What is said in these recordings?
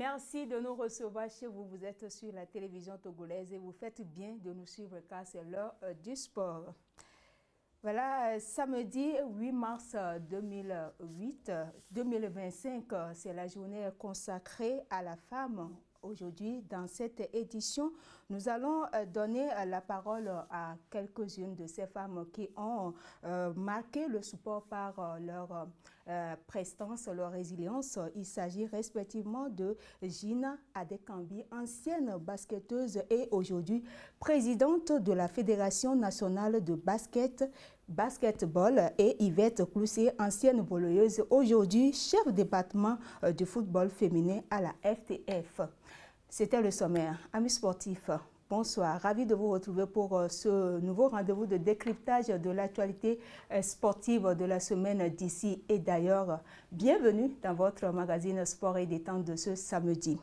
Merci de nous recevoir chez vous. Vous êtes sur la télévision togolaise et vous faites bien de nous suivre car c'est l'heure du sport. Voilà, samedi 8 mars 2025, c'est la journée consacrée à la femme. Aujourd'hui, dans cette édition, nous allons donner la parole à quelques-unes de ces femmes qui ont marqué le sport par leur prestance, leur résilience. Il s'agit respectivement de Gina Adekambi, ancienne basketteuse et aujourd'hui présidente de la Fédération nationale de basketball, et Yvette Clousset, ancienne volleyreuse, aujourd'hui chef département du football féminin à la FTF. C'était le sommaire. Amis sportifs, bonsoir. Ravi de vous retrouver pour ce nouveau rendez-vous de décryptage de l'actualité sportive de la semaine d'ici et d'ailleurs. Bienvenue dans votre magazine Sport et Détente de ce samedi.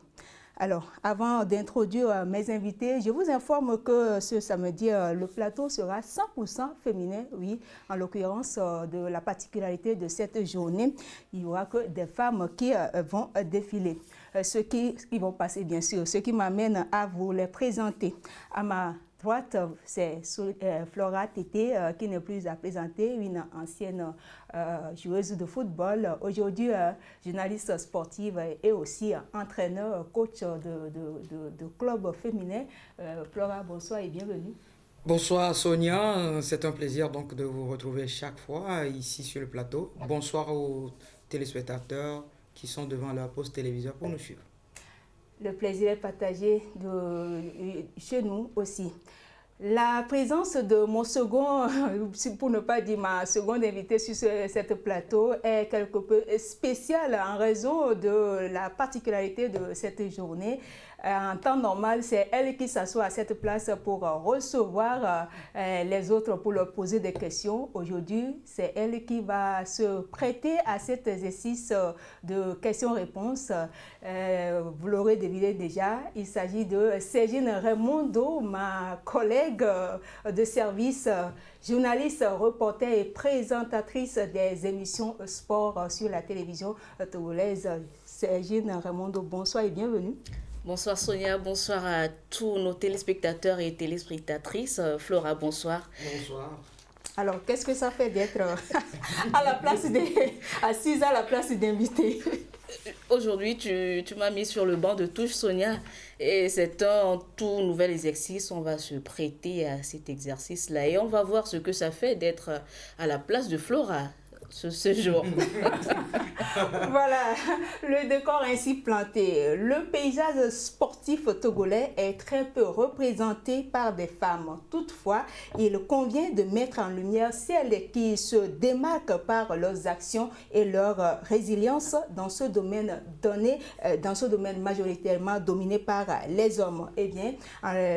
Alors, avant d'introduire mes invités, je vous informe que ce samedi, le plateau sera 100% féminin. Oui, en l'occurrence, de la particularité de cette journée, il n'y aura que des femmes qui vont défiler. Ceux qui vont passer, bien sûr, ce qui m'amène à vous les présenter. À ma droite, c'est Flora Tété, qui n'est plus à présenter, une ancienne joueuse de football, aujourd'hui journaliste sportive et aussi entraîneur, coach de club féminin. Flora, bonsoir et bienvenue. Bonsoir Sonia, c'est un plaisir donc de vous retrouver chaque fois ici sur le plateau. Bonsoir aux téléspectateurs qui sont devant leur poste téléviseur pour nous suivre. Le plaisir est partagé chez nous aussi. La présence de mon second, pour ne pas dire ma seconde invitée sur ce plateau, est quelque peu spéciale en raison de la particularité de cette journée. En temps normal, c'est elle qui s'assoit à cette place pour recevoir les autres, pour leur poser des questions. Aujourd'hui, c'est elle qui va se prêter à cet exercice de questions-réponses. Vous l'aurez deviné déjà, il s'agit de Ségine Raimondo, ma collègue de service, journaliste, reporter et présentatrice des émissions sport sur la télévision togolaise. Ségine Raimondo, bonsoir et bienvenue. Bonsoir Sonia, bonsoir à tous nos téléspectateurs et téléspectatrices. Flora, bonsoir. Bonsoir. Alors, qu'est-ce que ça fait d'être assise à la place d'invité? Aujourd'hui, tu m'as mis sur le banc de touche, Sonia, et c'est un tout nouvel exercice. On va se prêter à cet exercice-là et on va voir ce que ça fait d'être à la place de Flora ce jour. Voilà, le décor ainsi planté. Le paysage sportif togolais est très peu représenté par des femmes. Toutefois, il convient de mettre en lumière celles qui se démarquent par leurs actions et leur résilience dans ce domaine majoritairement dominé par les hommes. Eh bien,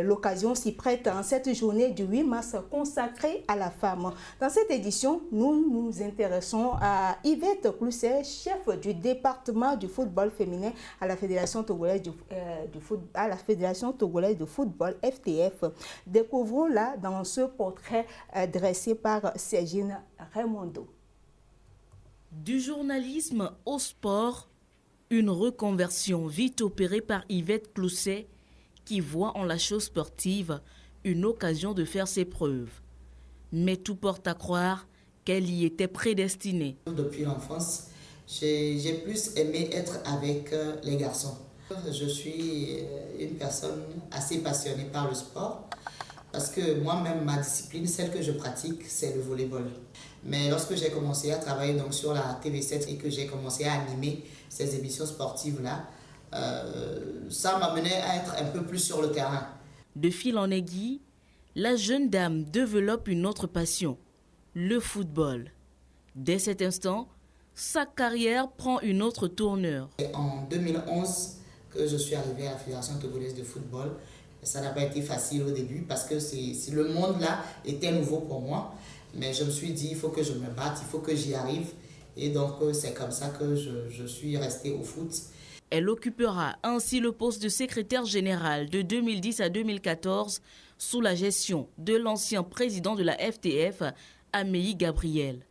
l'occasion s'y prête en cette journée du 8 mars consacrée à la femme. Dans cette édition, nous nous intéressons à Yvette Clousset, chef du département du football féminin à la Fédération togolaise de football FTF. Découvrons-la dans ce portrait dressé par Ségine Raimondo. Du journalisme au sport, une reconversion vite opérée par Yvette Clousset qui voit en la chose sportive une occasion de faire ses preuves. Mais tout porte à croire qu'elle y était prédestinée. Depuis l'enfance, j'ai plus aimé être avec les garçons. Je suis une personne assez passionnée par le sport parce que moi-même, ma discipline, celle que je pratique, c'est le volleyball. Mais lorsque j'ai commencé à travailler donc, sur la TV7 et que j'ai commencé à animer ces émissions sportives-là, ça m'amenait à être un peu plus sur le terrain. De fil en aiguille, la jeune dame développe une autre passion, le football. Dès cet instant, sa carrière prend une autre tournure. C'est en 2011 que je suis arrivée à la Fédération togolaise de football. Ça n'a pas été facile au début parce que le monde là était nouveau pour moi. Mais je me suis dit, il faut que je me batte, il faut que j'y arrive. Et donc, c'est comme ça que je suis restée au foot. Elle occupera ainsi le poste de secrétaire général de 2010 à 2014 sous la gestion de l'ancien président de la FTF, Amélie Gabriel.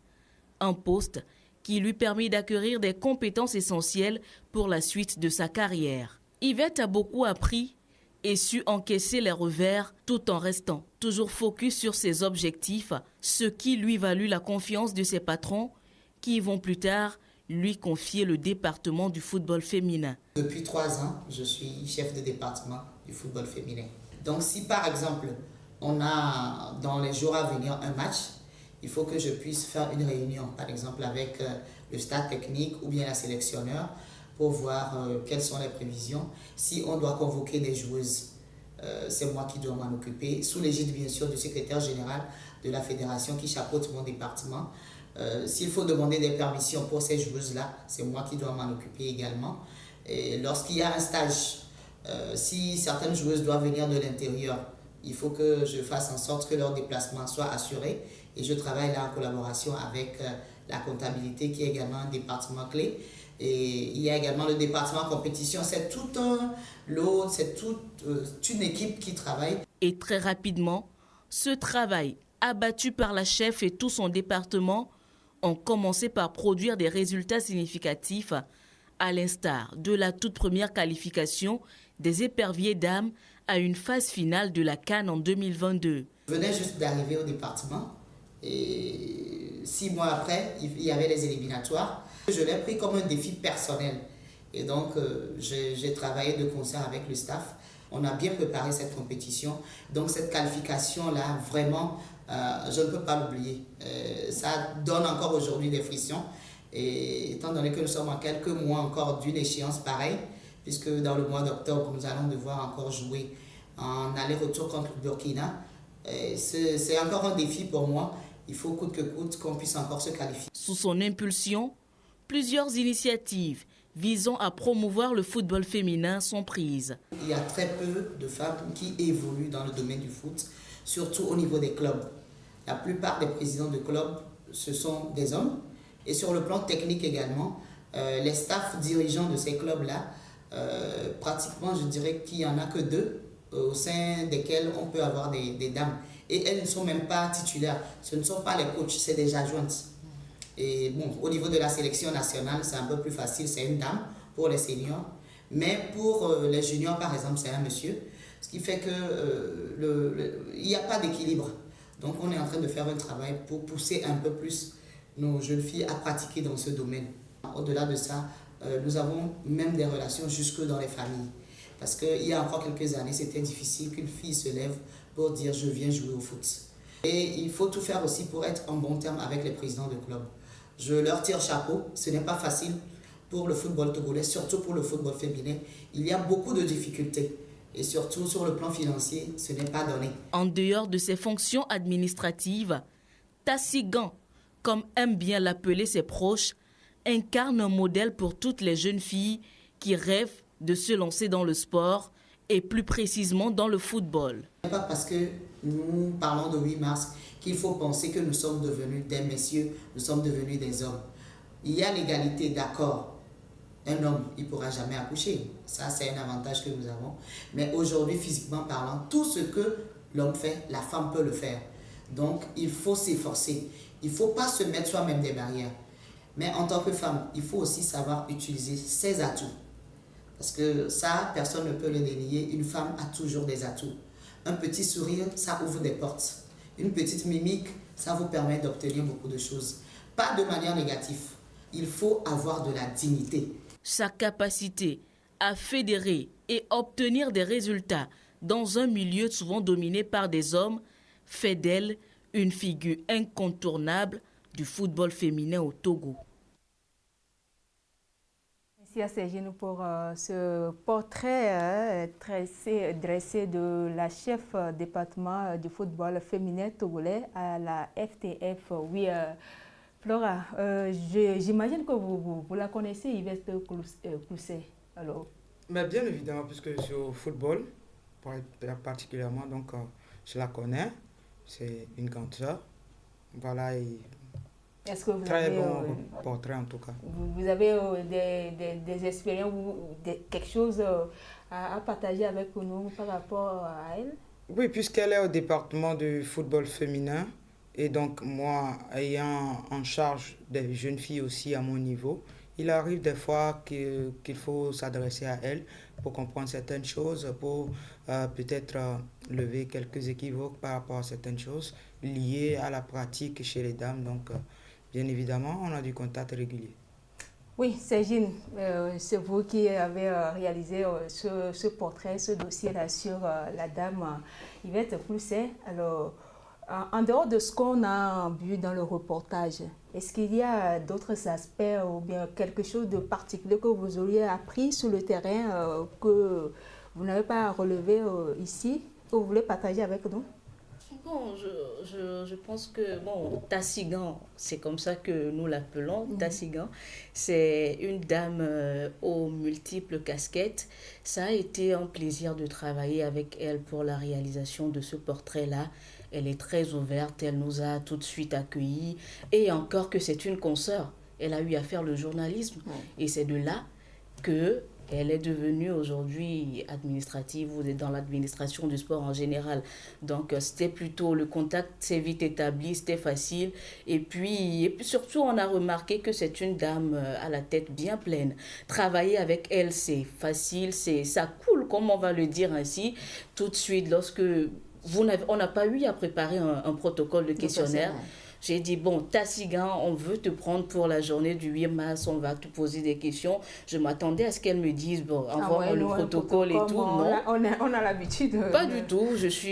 Un poste qui lui permet d'acquérir des compétences essentielles pour la suite de sa carrière. Yvette a beaucoup appris et su encaisser les revers tout en restant toujours focus sur ses objectifs, ce qui lui valut la confiance de ses patrons qui vont plus tard lui confier le département du football féminin. Depuis 3 ans, je suis chef de département du football féminin. Donc si par exemple, on a dans les jours à venir un match, il faut que je puisse faire une réunion, par exemple avec le staff technique ou bien la sélectionneur, pour voir quelles sont les prévisions. Si on doit convoquer des joueuses, c'est moi qui dois m'en occuper, sous l'égide bien sûr du secrétaire général de la fédération qui chapeaute mon département. S'il faut demander des permissions pour ces joueuses-là, c'est moi qui dois m'en occuper également. Et lorsqu'il y a un stage, si certaines joueuses doivent venir de l'intérieur, il faut que je fasse en sorte que leur déplacement soit assuré. Et je travaille là en collaboration avec la comptabilité qui est également un département clé. Et il y a également le département compétition. C'est tout un lot, c'est toute une équipe qui travaille. Et très rapidement, ce travail abattu par la chef et tout son département ont commencé par produire des résultats significatifs, à l'instar de la toute première qualification des éperviers dames à une phase finale de la CAN en 2022. Je venais juste d'arriver au département et 6 mois après, il y avait les éliminatoires. Je l'ai pris comme un défi personnel et donc j'ai travaillé de concert avec le staff. On a bien préparé cette compétition, donc cette qualification-là, vraiment, je ne peux pas l'oublier. Ça donne encore aujourd'hui des frissons. Et étant donné que nous sommes en quelques mois encore d'une échéance pareille, puisque dans le mois d'octobre, nous allons devoir encore jouer en aller-retour contre le Burkina, c'est encore un défi pour moi. Il faut coûte que coûte qu'on puisse encore se qualifier. Sous son impulsion, plusieurs initiatives visant à promouvoir le football féminin sont prises. Il y a très peu de femmes qui évoluent dans le domaine du foot, surtout au niveau des clubs. La plupart des présidents de clubs, ce sont des hommes. Et sur le plan technique également, les staffs dirigeants de ces clubs-là, pratiquement je dirais qu'il n'y en a que 2 au sein desquels on peut avoir des dames. Et elles ne sont même pas titulaires, ce ne sont pas les coachs, c'est des adjointes. Et bon, au niveau de la sélection nationale, c'est un peu plus facile, c'est une dame pour les seniors. Mais pour les juniors, par exemple, c'est un monsieur. Ce qui fait qu'il n'y a pas d'équilibre. Donc on est en train de faire un travail pour pousser un peu plus nos jeunes filles à pratiquer dans ce domaine. Au-delà de ça, nous avons même des relations jusque dans les familles. Parce qu'il y a encore quelques années, c'était difficile qu'une fille se lève pour dire « je viens jouer au foot ». Et il faut tout faire aussi pour être en bon terme avec les présidents de club. Je leur tire chapeau, ce n'est pas facile pour le football togolais, surtout pour le football féminin. Il y a beaucoup de difficultés et surtout sur le plan financier, ce n'est pas donné. En dehors de ses fonctions administratives, Tassigan, comme aiment bien l'appeler ses proches, incarne un modèle pour toutes les jeunes filles qui rêvent de se lancer dans le sport et plus précisément dans le football. Ce n'est pas parce que nous parlons de 8 mars qu'il faut penser que nous sommes devenus des messieurs, nous sommes devenus des hommes. Il y a l'égalité, d'accord. Un homme, il ne pourra jamais accoucher. Ça, c'est un avantage que nous avons. Mais aujourd'hui, physiquement parlant, tout ce que l'homme fait, la femme peut le faire. Donc, il faut s'efforcer. Il ne faut pas se mettre soi-même des barrières. Mais en tant que femme, il faut aussi savoir utiliser ses atouts. Parce que ça, personne ne peut le dénier. Une femme a toujours des atouts. Un petit sourire, ça ouvre des portes. Une petite mimique, ça vous permet d'obtenir beaucoup de choses. Pas de manière négative. Il faut avoir de la dignité. Sa capacité à fédérer et obtenir des résultats dans un milieu souvent dominé par des hommes fait d'elle une figure incontournable du football féminin au Togo. Merci à Sergine pour ce portrait dressé de la chef département du football féminin togolais à la FTF. Oui, Flora, j'imagine que vous la connaissez, Yvette Clousset. Alors. Mais bien évidemment, puisque sur le football, particulièrement, donc je la connais. C'est une grande sœur. Voilà, et est-ce que vous très avez, bon portrait en tout cas. Vous avez des expériences ou quelque chose à partager avec nous par rapport à elle? Oui, puisqu'elle est au département du football féminin et donc moi ayant en charge des jeunes filles aussi à mon niveau, il arrive des fois qu'il faut s'adresser à elle pour comprendre certaines choses, pour peut-être lever quelques équivoques par rapport à certaines choses liées à la pratique chez les dames. Donc, bien évidemment, on a du contact régulier. Oui, Sergine, c'est vous qui avez réalisé ce portrait, ce dossier-là sur la dame Yvette Clousset. Alors, en dehors de ce qu'on a vu dans le reportage, est-ce qu'il y a d'autres aspects ou bien quelque chose de particulier que vous auriez appris sur le terrain que vous n'avez pas relevé ici, que vous voulez partager avec nous? Bon, je pense que, bon, Tassigan, c'est comme ça que nous l'appelons, Tassigan, c'est une dame aux multiples casquettes. Ça a été un plaisir de travailler avec elle pour la réalisation de ce portrait-là. Elle est très ouverte, elle nous a tout de suite accueillis. Et encore que c'est une consoeur, elle a eu à faire le journalisme. Et c'est de là que elle est devenue aujourd'hui administrative ou dans l'administration du sport en général. Donc, c'était plutôt le contact, c'est vite établi, c'était facile. Et puis surtout, on a remarqué que c'est une dame à la tête bien pleine. Travailler avec elle, c'est facile, ça coule, comme on va le dire ainsi. Tout de suite, lorsque on n'a pas eu à préparer un protocole de questionnaire. J'ai dit, bon, Tassigan, on veut te prendre pour la journée du 8 mars, on va te poser des questions. Je m'attendais à ce qu'elle me dise, bon, envoie-moi le protocole et tout. Non, on a l'habitude. Pas du tout.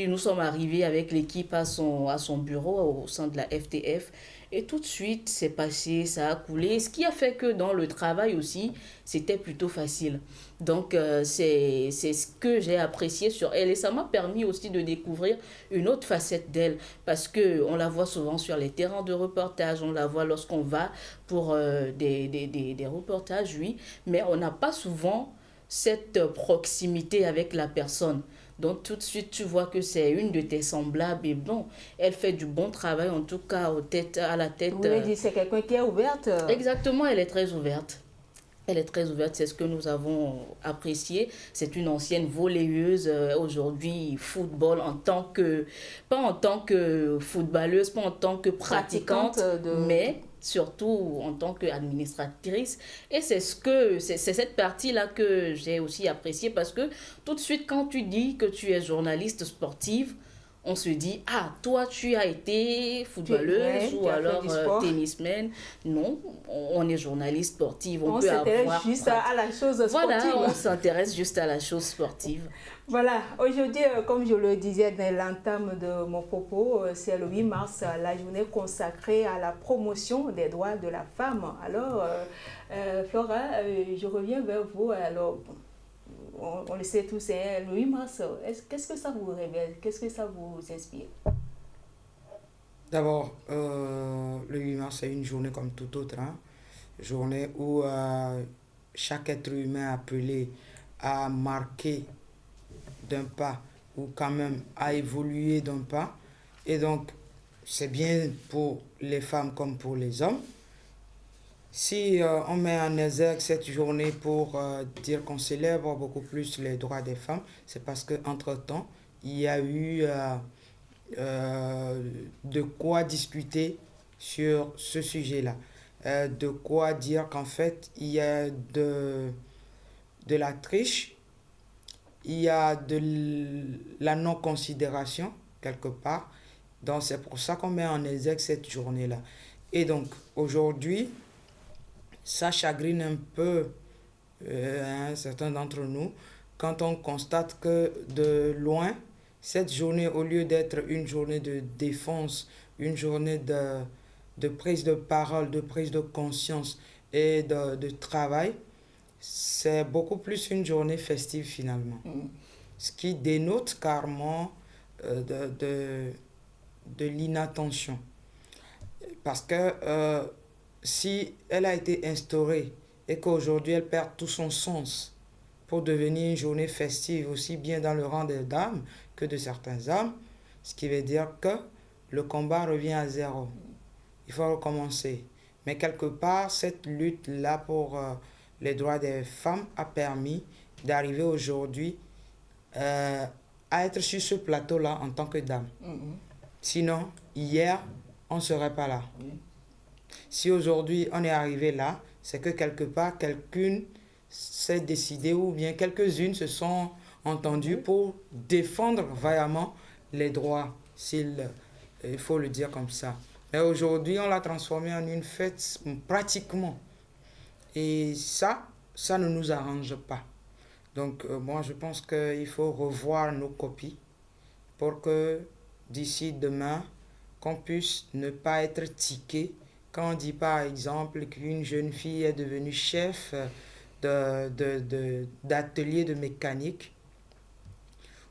Nous sommes arrivés avec l'équipe à son bureau au sein de la FTF. Et tout de suite, c'est passé, ça a coulé. Ce qui a fait que dans le travail aussi, c'était plutôt facile. Donc, c'est ce que j'ai apprécié sur elle. Et ça m'a permis aussi de découvrir une autre facette d'elle. Parce qu'on la voit souvent sur les terrains de reportage. On la voit lorsqu'on va pour des reportages, oui. Mais on n'a pas souvent cette proximité avec la personne. Donc, tout de suite, tu vois que c'est une de tes semblables. Et bon, elle fait du bon travail, en tout cas, à la tête. Vous voulez dire, c'est quelqu'un qui est ouverte? Exactement, elle est très ouverte. Elle est très ouverte, c'est ce que nous avons apprécié. C'est une ancienne volleyeuse, aujourd'hui football pas en tant que footballeuse, pas en tant que pratiquante, mais surtout en tant qu'administratrice. Et c'est cette partie-là que j'ai aussi appréciée parce que tout de suite, quand tu dis que tu es journaliste sportive, on se dit, ah, toi, tu as été footballeuse ou alors tennisman. Non, on est journaliste sportive. On s'intéresse juste à la chose sportive. Voilà, on s'intéresse juste à la chose sportive. Voilà, aujourd'hui, comme je le disais dans l'entame de mon propos, c'est le 8 mars, la journée consacrée à la promotion des droits de la femme. Alors, Flora, je reviens vers vous. Alors, on le sait tous, c'est le 8 mars. Qu'est-ce que ça vous révèle? Qu'est-ce que ça vous inspire? D'abord, le 8 mars, c'est une journée comme toute autre. Journée où chaque être humain appelé à marquer d'un pas ou quand même à évoluer d'un pas. Et donc, c'est bien pour les femmes comme pour les hommes. Si on met en exergue cette journée pour dire qu'on célèbre beaucoup plus les droits des femmes, c'est parce qu'entre-temps, il y a eu de quoi discuter sur ce sujet-là. De quoi dire qu'en fait, il y a de la triche, il y a de la non-considération, quelque part. Donc, c'est pour ça qu'on met en exergue cette journée-là. Et donc, aujourd'hui, ça chagrine un peu certains d'entre nous quand on constate que de loin, cette journée, au lieu d'être une journée de défense, une journée de prise de parole, de prise de conscience et de travail, c'est beaucoup plus une journée festive finalement. Ce qui dénote carrément de l'inattention. Parce que si elle a été instaurée et qu'aujourd'hui elle perd tout son sens pour devenir une journée festive, aussi bien dans le rang des dames que de certains hommes, ce qui veut dire que le combat revient à zéro. Il faut recommencer. Mais quelque part, cette lutte-là pour les droits des femmes a permis d'arriver aujourd'hui à être sur ce plateau-là en tant que dame. Sinon, hier, on ne serait pas là. Si aujourd'hui on est arrivé là, c'est que quelque part, quelqu'un s'est décidé ou bien quelques-unes se sont entendues pour défendre vaillamment les droits, il faut le dire comme ça. Mais aujourd'hui, on l'a transformé en une fête pratiquement. Et ça ne nous arrange pas. Donc, moi, je pense qu'il faut revoir nos copies pour que d'ici demain, qu'on puisse ne pas être tiqué. Quand on dit par exemple qu'une jeune fille est devenue chef d'atelier de mécanique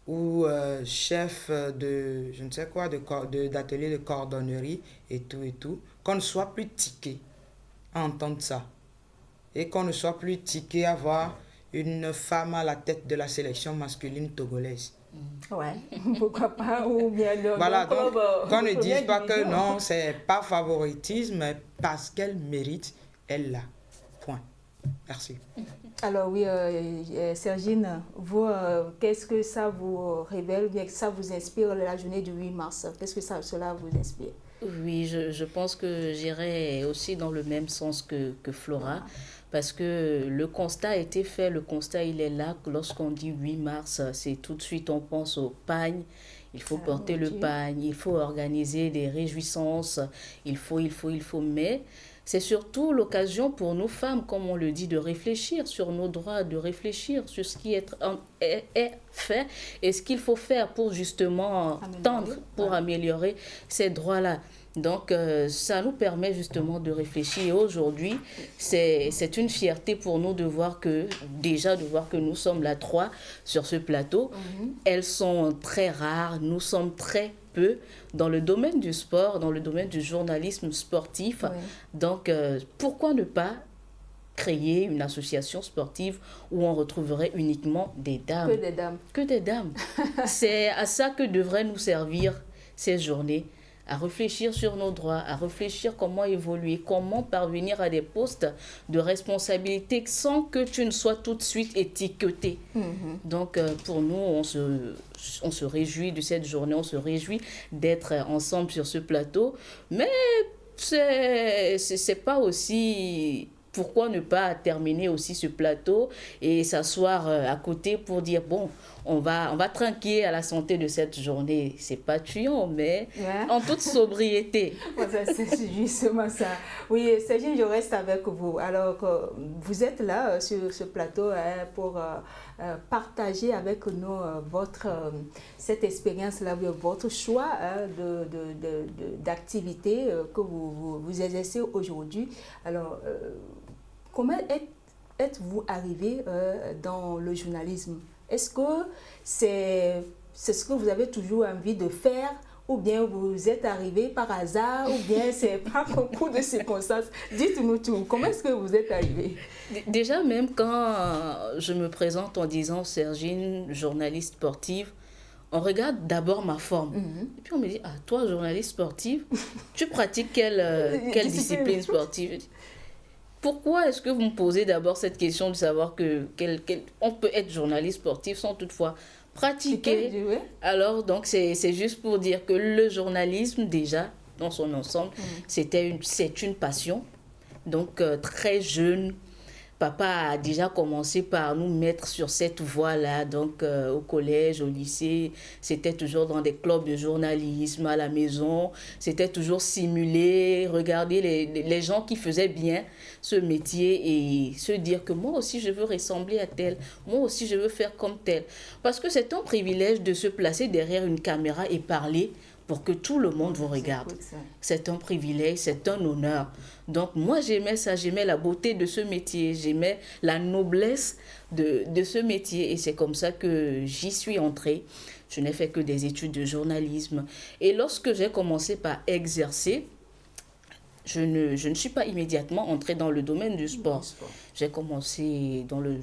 ou chef de, je ne sais quoi, d'atelier de cordonnerie et tout, qu'on ne soit plus tiqué à entendre ça. Et qu'on ne soit plus tiqué à voir une femme à la tête de la sélection masculine togolaise. Ouais, pourquoi pas, ou bien voilà, donc qu'on ne dise pas que non, c'est pas favoritisme, mais parce qu'elle mérite, elle l'a. Point. Merci. Alors oui, Sergine, vous, qu'est-ce que ça vous révèle, bien que ça vous inspire la journée du 8 mars? Qu'est-ce que cela vous inspire? Oui, je pense que j'irai aussi dans le même sens que Flora, parce que le constat a été fait, le constat il est là. Lorsqu'on dit 8 mars, c'est tout de suite on pense au pagne, il faut porter le pagne, il faut organiser des réjouissances, il faut, mais c'est surtout l'occasion pour nous femmes, comme on le dit, de réfléchir sur nos droits, de réfléchir sur ce qui est fait et ce qu'il faut faire pour justement tendre, pour améliorer ces droits-là. Donc, ça nous permet justement de réfléchir. Et aujourd'hui, c'est une fierté pour nous de voir que nous sommes là 3 sur ce plateau. Elles sont très rares, nous sommes très peu dans le domaine du sport, dans le domaine du journalisme sportif. Donc, pourquoi ne pas créer une association sportive où on retrouverait uniquement des dames. Que des dames. Que des dames. C'est à ça que devraient nous servir ces journées, à réfléchir sur nos droits, à réfléchir comment évoluer, comment parvenir à des postes de responsabilité sans que tu ne sois tout de suite étiqueté. Donc, pour nous, on se réjouit de cette journée, on se réjouit d'être ensemble sur ce plateau, mais c'est pas aussi... Pourquoi ne pas terminer aussi ce plateau et s'asseoir à côté pour dire, bon, on va trinquer à la santé de cette journée. C'est pas tuant, mais en toute sobriété. C'est justement ça. Oui, Sergine, je reste avec vous. Alors, vous êtes là sur ce plateau pour partager avec nous cette expérience-là, votre choix d'activité que vous exercez aujourd'hui. Alors, comment êtes-vous arrivé dans le journalisme? Est-ce que c'est ce que vous avez toujours envie de faire, ou bien vous êtes arrivé par hasard, ou bien c'est par concours de circonstances? Dites-nous tout. Comment est-ce que vous êtes arrivé? Déjà, même quand je me présente en disant Sergine, journaliste sportive, on regarde d'abord ma forme. Et puis on me dit, ah, toi, journaliste sportive, tu pratiques quelle discipline sportive? Pourquoi est-ce que vous me posez d'abord cette question de savoir qu'on peut être journaliste sportif sans toutefois pratiquer? Alors, donc, c'est juste pour dire que le journalisme, déjà, dans son ensemble, c'est une passion. Donc, très jeune, papa a déjà commencé par nous mettre sur cette voie-là. Donc, au collège, au lycée, c'était toujours dans des clubs de journalisme à la maison. C'était toujours simulé, regarder les gens qui faisaient bien ce métier et se dire que moi aussi, je veux ressembler à tel. Moi aussi, je veux faire comme tel. Parce que c'est un privilège de se placer derrière une caméra et parler pour que tout le monde vous regarde. C'est un privilège, c'est un honneur. Donc, moi, j'aimais ça, j'aimais la beauté de ce métier, j'aimais la noblesse de ce métier. Et c'est comme ça que j'y suis entrée. Je n'ai fait que des études de journalisme. Et lorsque j'ai commencé par exercer, je ne suis pas immédiatement entrée dans le domaine du sport. J'ai commencé dans le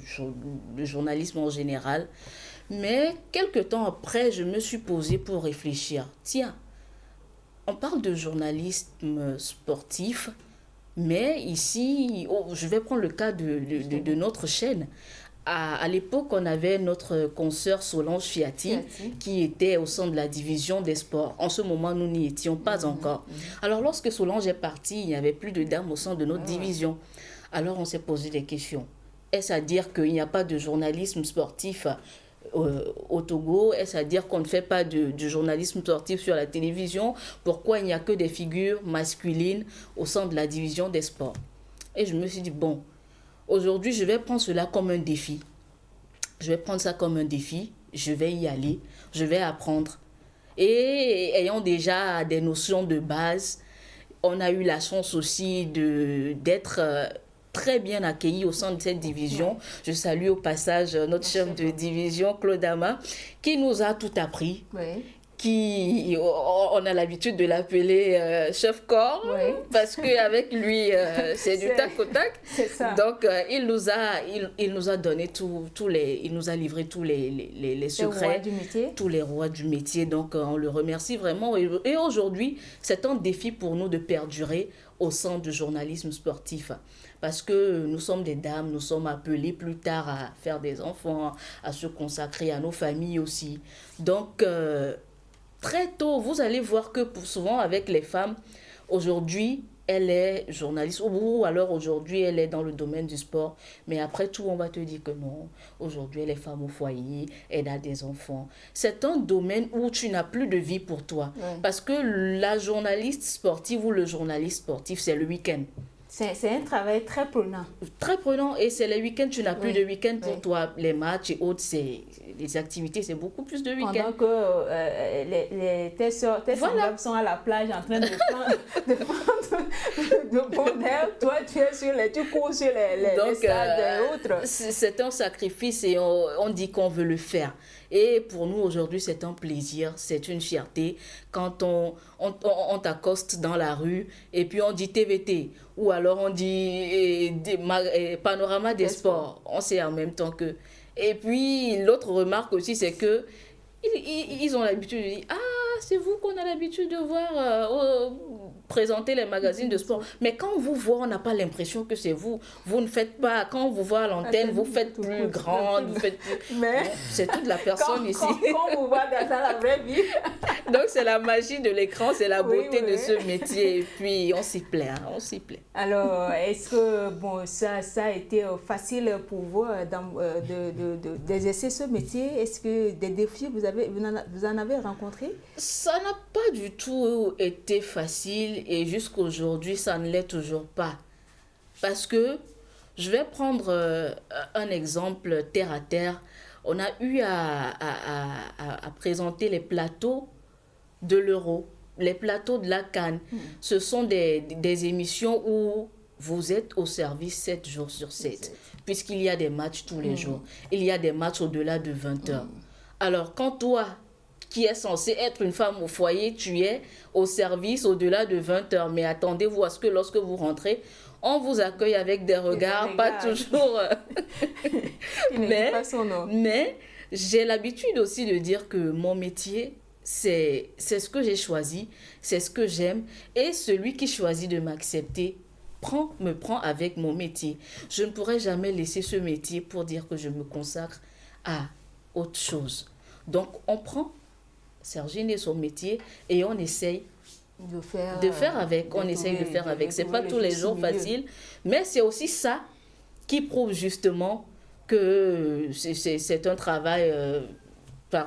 journalisme en général. Mais quelques temps après, je me suis posée pour réfléchir. Tiens, on parle de journalisme sportif, mais ici, je vais prendre le cas de notre chaîne. À l'époque, on avait notre consoeur Solange Fiati qui était au sein de la division des sports. En ce moment, nous n'y étions pas encore. Alors, lorsque Solange est partie, il n'y avait plus de dames au sein de notre division. Alors, on s'est posé des questions. Est-ce à dire qu'il n'y a pas de journalisme sportif au Togo? Est-ce à dire qu'on ne fait pas de journalisme sportif sur la télévision? Pourquoi il n'y a que des figures masculines au sein de la division des sports? Et je me suis dit, bon, aujourd'hui, je vais prendre cela comme un défi. Je vais prendre ça comme un défi. Je vais y aller. Je vais apprendre. Et ayant déjà des notions de base, on a eu la chance aussi d'être très bien accueillis au sein de cette division. Je salue au passage notre chef de division, Claude Ama, qui nous a tout appris. Oui. On a l'habitude de l'appeler chef corps, parce qu'avec lui, c'est du tac au tac. C'est ça. Donc, il nous a donné il nous a livré tous les secrets, tous les rois du métier. Donc, on le remercie vraiment. Et aujourd'hui, c'est un défi pour nous de perdurer au sein du journalisme sportif. Parce que nous sommes des dames, nous sommes appelées plus tard à faire des enfants, à se consacrer à nos familles aussi. Donc, très tôt, vous allez voir que souvent avec les femmes, aujourd'hui, elle est journaliste ou alors aujourd'hui, elle est dans le domaine du sport. Mais après tout, on va te dire que non, aujourd'hui, elle est femme au foyer, elle a des enfants. C'est un domaine où tu n'as plus de vie pour toi. Parce que la journaliste sportive ou le journaliste sportif, c'est le week-end. C'est un travail très prenant. Très prenant. Et c'est les week-ends, tu n'as plus de week-end pour toi. Les matchs et autres, les activités, c'est beaucoup plus de week-end. Pendant que tes semblables sont à la plage en train de prendre de bonheur, toi, tu cours sur les stades et autres. C'est un sacrifice et on dit qu'on veut le faire. Et pour nous, aujourd'hui, c'est un plaisir, c'est une fierté. Quand on t'accoste dans la rue et puis on dit TVT ou alors on dit Panorama des sports, on sait en même temps que... Et puis, l'autre remarque aussi, c'est que ils ont l'habitude de dire « Ah, c'est vous qu'on a l'habitude de voir présenter les magazines de sport. » Mais quand on vous voit, on n'a pas l'impression que c'est vous. Vous ne faites pas... Quand on vous voit à l'antenne, vous faites plus grande, vous faites plus... Mais c'est toute la personne ici. Quand on vous voit dans la vraie vie. Donc, c'est la magie de l'écran, c'est la beauté de ce métier. Et puis, on s'y plaît, on s'y plaît. Alors, est-ce que ça a été facile pour vous d'exercer ce métier? Est-ce que des défis, vous en avez rencontré? Ça n'a pas du tout été facile et jusqu'aujourd'hui, ça ne l'est toujours pas. Parce que, je vais prendre un exemple terre à terre. On a eu à présenter les plateaux de l'Euro, les plateaux de la CAN. Ce sont des émissions où vous êtes au service 7 jours sur 7, puisqu'il y a des matchs tous les jours. Il y a des matchs au-delà de 20 heures. Alors, quand toi, qui es censé être une femme au foyer, tu es au service au-delà de 20 heures. Mais attendez-vous à ce que lorsque vous rentrez, on vous accueille avec des regards, pas toujours... mais j'ai l'habitude aussi de dire que mon métier, c'est ce que j'ai choisi, c'est ce que j'aime. Et celui qui choisit de m'accepter me prend avec mon métier. Je ne pourrai jamais laisser ce métier pour dire que je me consacre à autre chose. Donc, on prend Sergine et son métier et on essaye de faire avec. On essaye de faire avec. Ce n'est pas tous les jours facile, mais c'est aussi ça qui prouve justement que c'est un travail...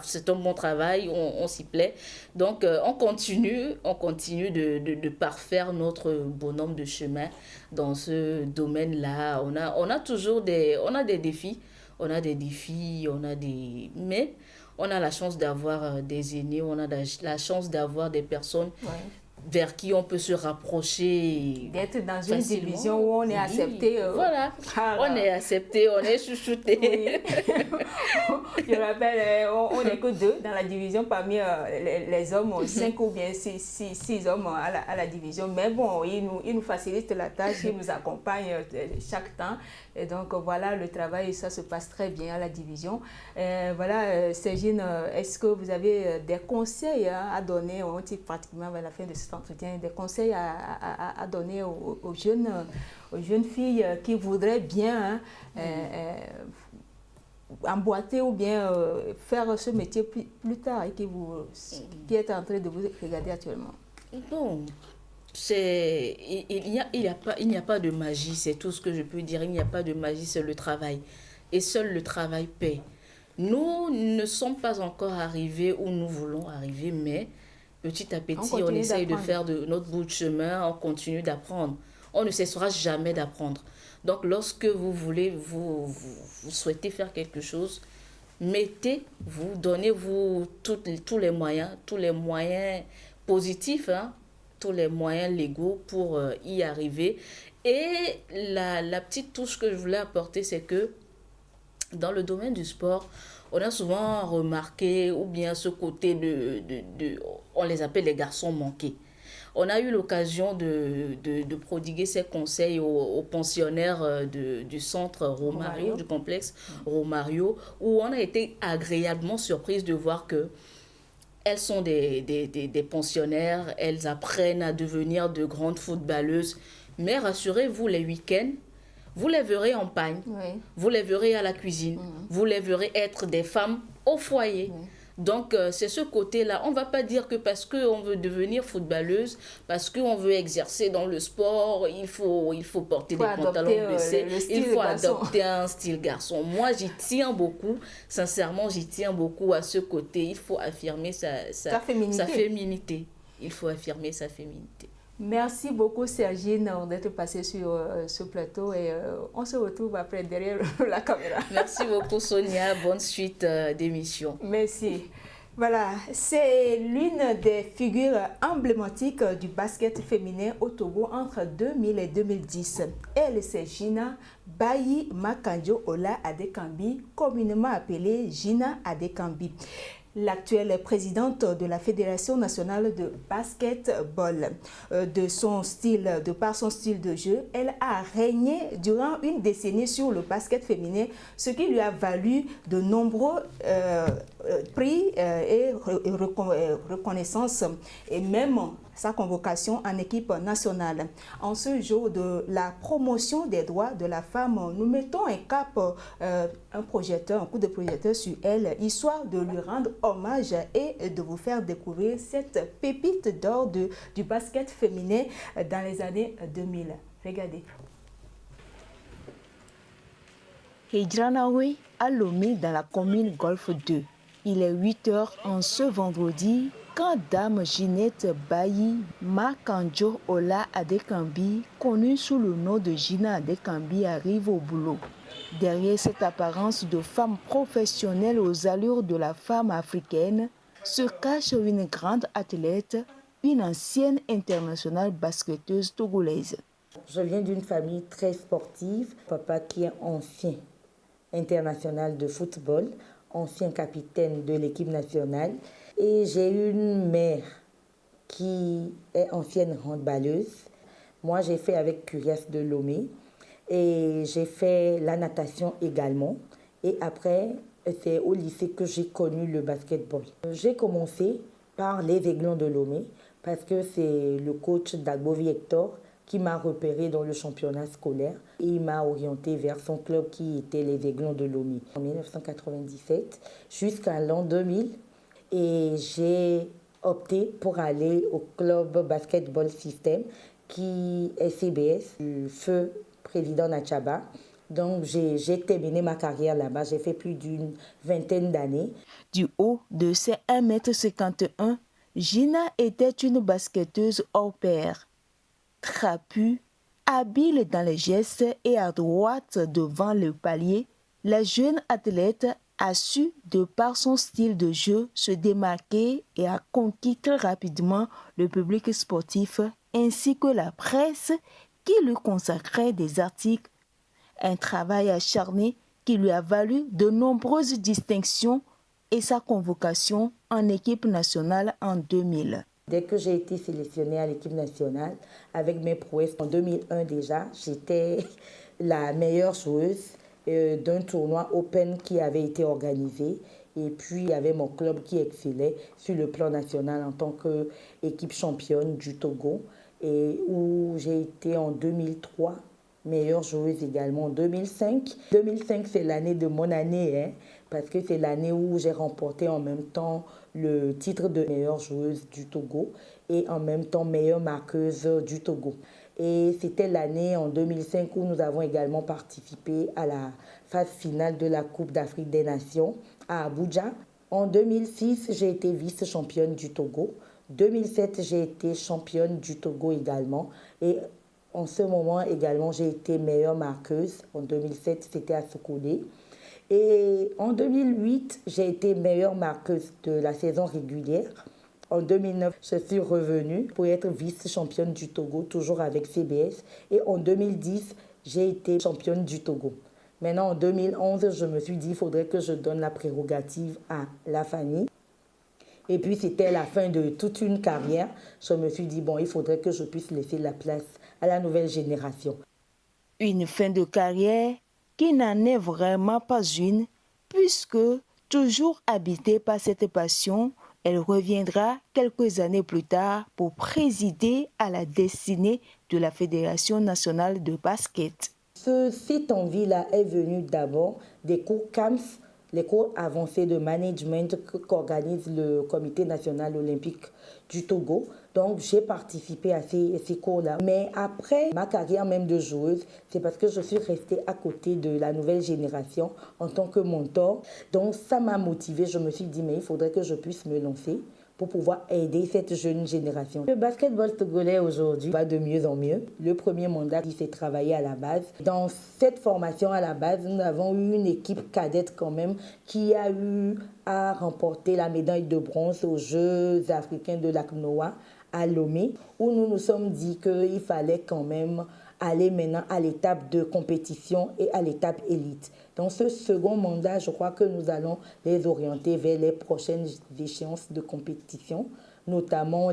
c'est un bon travail, on s'y plaît. Donc, on continue de parfaire notre bonhomme de chemin dans ce domaine-là. On a toujours des défis. Mais on a la chance d'avoir des aînés, on a la chance d'avoir des personnes vers qui on peut se rapprocher. D'être dans une division où on est accepté. Voilà, on est accepté, on est chouchouté. Oui. Je rappelle, on n'est que 2 dans la division parmi les hommes, 5 ou bien 6 hommes à la division. Mais bon, ils nous facilitent la tâche, ils nous accompagnent chaque temps. Et donc voilà, le travail, ça se passe très bien à la division. Voilà, Sergine, est-ce que vous avez des conseils à donner, on est pratiquement vers la fin de cet entretien, des conseils à donner aux jeunes filles qui voudraient bien emboîter ou bien faire ce métier plus tard et qui est en train de vous regarder actuellement? Non, il n'y a pas de magie, c'est tout ce que je peux dire. Il n'y a pas de magie, c'est le travail. Et seul le travail paie. Nous ne sommes pas encore arrivés où nous voulons arriver, mais petit à petit, on essaye de faire de notre bout de chemin, on continue d'apprendre. On ne cessera jamais d'apprendre. Donc, lorsque vous souhaitez faire quelque chose, donnez-vous tous les moyens positifs, hein, tous les moyens légaux pour y arriver. Et la petite touche que je voulais apporter, c'est que dans le domaine du sport, on a souvent remarqué, ou bien ce côté on les appelle les garçons manqués. On a eu l'occasion de prodiguer ces conseils aux pensionnaires du centre Romario, du complexe Romario, où on a été agréablement surprise de voir que elles sont des pensionnaires, elles apprennent à devenir de grandes footballeuses. Mais rassurez-vous, les week-ends, vous les verrez en pagne, vous les verrez à la cuisine, vous les verrez être des femmes au foyer. Donc, c'est ce côté-là. On ne va pas dire que parce qu'on veut devenir footballeuse, parce qu'on veut exercer dans le sport, il faut porter des pantalons baissés, il faut adopter un style garçon. Moi, j'y tiens beaucoup. Sincèrement, j'y tiens beaucoup à ce côté. Il faut affirmer sa féminité. Il faut affirmer sa féminité. Merci beaucoup Sergine d'être passée sur ce plateau et on se retrouve après derrière la caméra. Merci beaucoup Sonia, bonne suite d'émission. Merci. Voilà, c'est l'une des figures emblématiques du basket féminin au Togo entre 2000 et 2010. Elle, c'est Gina Bayi Makanjo Ola Adekambi, communément appelée Gina Adekambi. L'actuelle présidente de la Fédération nationale de basketball. De par son style de jeu, elle a régné durant une décennie sur le basket féminin, ce qui lui a valu de nombreux prix et reconnaissances, et même sa convocation en équipe nationale. En ce jour de la promotion des droits de la femme, nous mettons un coup de projecteur sur elle, histoire de lui rendre hommage et de vous faire découvrir cette pépite d'or du basket féminin dans les années 2000. Regardez. Hejranawe à Lomé dans la commune Golfe 2. Il est 8h en ce vendredi quand Dame Ginette Bayi Makanjo Ola Adekambi, connue sous le nom de Gina Adekambi, arrive au boulot. Derrière cette apparence de femme professionnelle aux allures de la femme africaine, se cache une grande athlète, une ancienne internationale basketteuse togolaise. Je viens d'une famille très sportive. Papa qui est ancien international de football, ancien capitaine de l'équipe nationale. Et j'ai une mère qui est ancienne handballeuse. Moi, j'ai fait avec Curias de Lomé. Et j'ai fait la natation également. Et après, c'est au lycée que j'ai connu le basketball. J'ai commencé par les Aiglons de Lomé parce que c'est le coach Dagbovi Hector qui m'a repéré dans le championnat scolaire. Et il m'a orienté vers son club qui était les Aiglons de Lomé. En 1997 jusqu'à l'an 2000. Et j'ai opté pour aller au club Basketball System qui est CBS, du feu président Nachaba. Donc j'ai terminé ma carrière là-bas, j'ai fait plus d'une vingtaine d'années. Du haut de ses 1m51, Gina était une basketteuse hors pair. Trapue, habile dans les gestes et à droite devant le palier, la jeune athlète a su, de par son style de jeu, se démarquer et a conquis très rapidement le public sportif ainsi que la presse qui lui consacrait des articles. Un travail acharné qui lui a valu de nombreuses distinctions et sa convocation en équipe nationale en 2000. Dès que j'ai été sélectionnée à l'équipe nationale, avec mes prouesses en 2001 déjà, j'étais la meilleure joueuse d'un tournoi Open qui avait été organisé. Et puis, il y avait mon club qui excellait sur le plan national en tant qu'équipe championne du Togo, et où j'ai été en 2003 meilleure joueuse également en 2005. 2005, c'est l'année de mon année, parce que c'est l'année où j'ai remporté en même temps le titre de meilleure joueuse du Togo et en même temps meilleure marqueuse du Togo. Et c'était l'année en 2005 où nous avons également participé à la phase finale de la Coupe d'Afrique des Nations à Abuja. En 2006, j'ai été vice-championne du Togo. 2007, j'ai été championne du Togo également. Et en ce moment également, j'ai été meilleure marqueuse. En 2007, c'était à Sokodé. Et en 2008, j'ai été meilleure marqueuse de la saison régulière. En 2009, je suis revenue pour être vice-championne du Togo, toujours avec CBS. Et en 2010, j'ai été championne du Togo. Maintenant, en 2011, je me suis dit qu'il faudrait que je donne la prérogative à la famille. Et puis, c'était la fin de toute une carrière. Je me suis dit, bon, il faudrait que je puisse laisser la place à la nouvelle génération. Une fin de carrière qui n'en est vraiment pas une, puisque, toujours habitée par cette passion, elle reviendra quelques années plus tard pour présider à la destinée de la Fédération nationale de basket. Cette envie-là est venue d'abord des cours CAMS, les cours avancés de management qu'organise le Comité national olympique du Togo. Donc, j'ai participé à ces cours-là. Mais après ma carrière même de joueuse, c'est parce que je suis restée à côté de la nouvelle génération en tant que mentor. Donc, ça m'a motivée. Je me suis dit, mais il faudrait que je puisse me lancer pour pouvoir aider cette jeune génération. Le basketball togolais aujourd'hui va de mieux en mieux. Le premier mandat qui s'est travaillé à la base. Dans cette formation à la base, nous avons eu une équipe cadette quand même qui a eu à remporter la médaille de bronze aux Jeux africains de l'ACNOA à Lomé, où nous nous sommes dit qu'il fallait quand même aller maintenant à l'étape de compétition et à l'étape élite. Dans ce second mandat, je crois que nous allons les orienter vers les prochaines échéances de compétition, notamment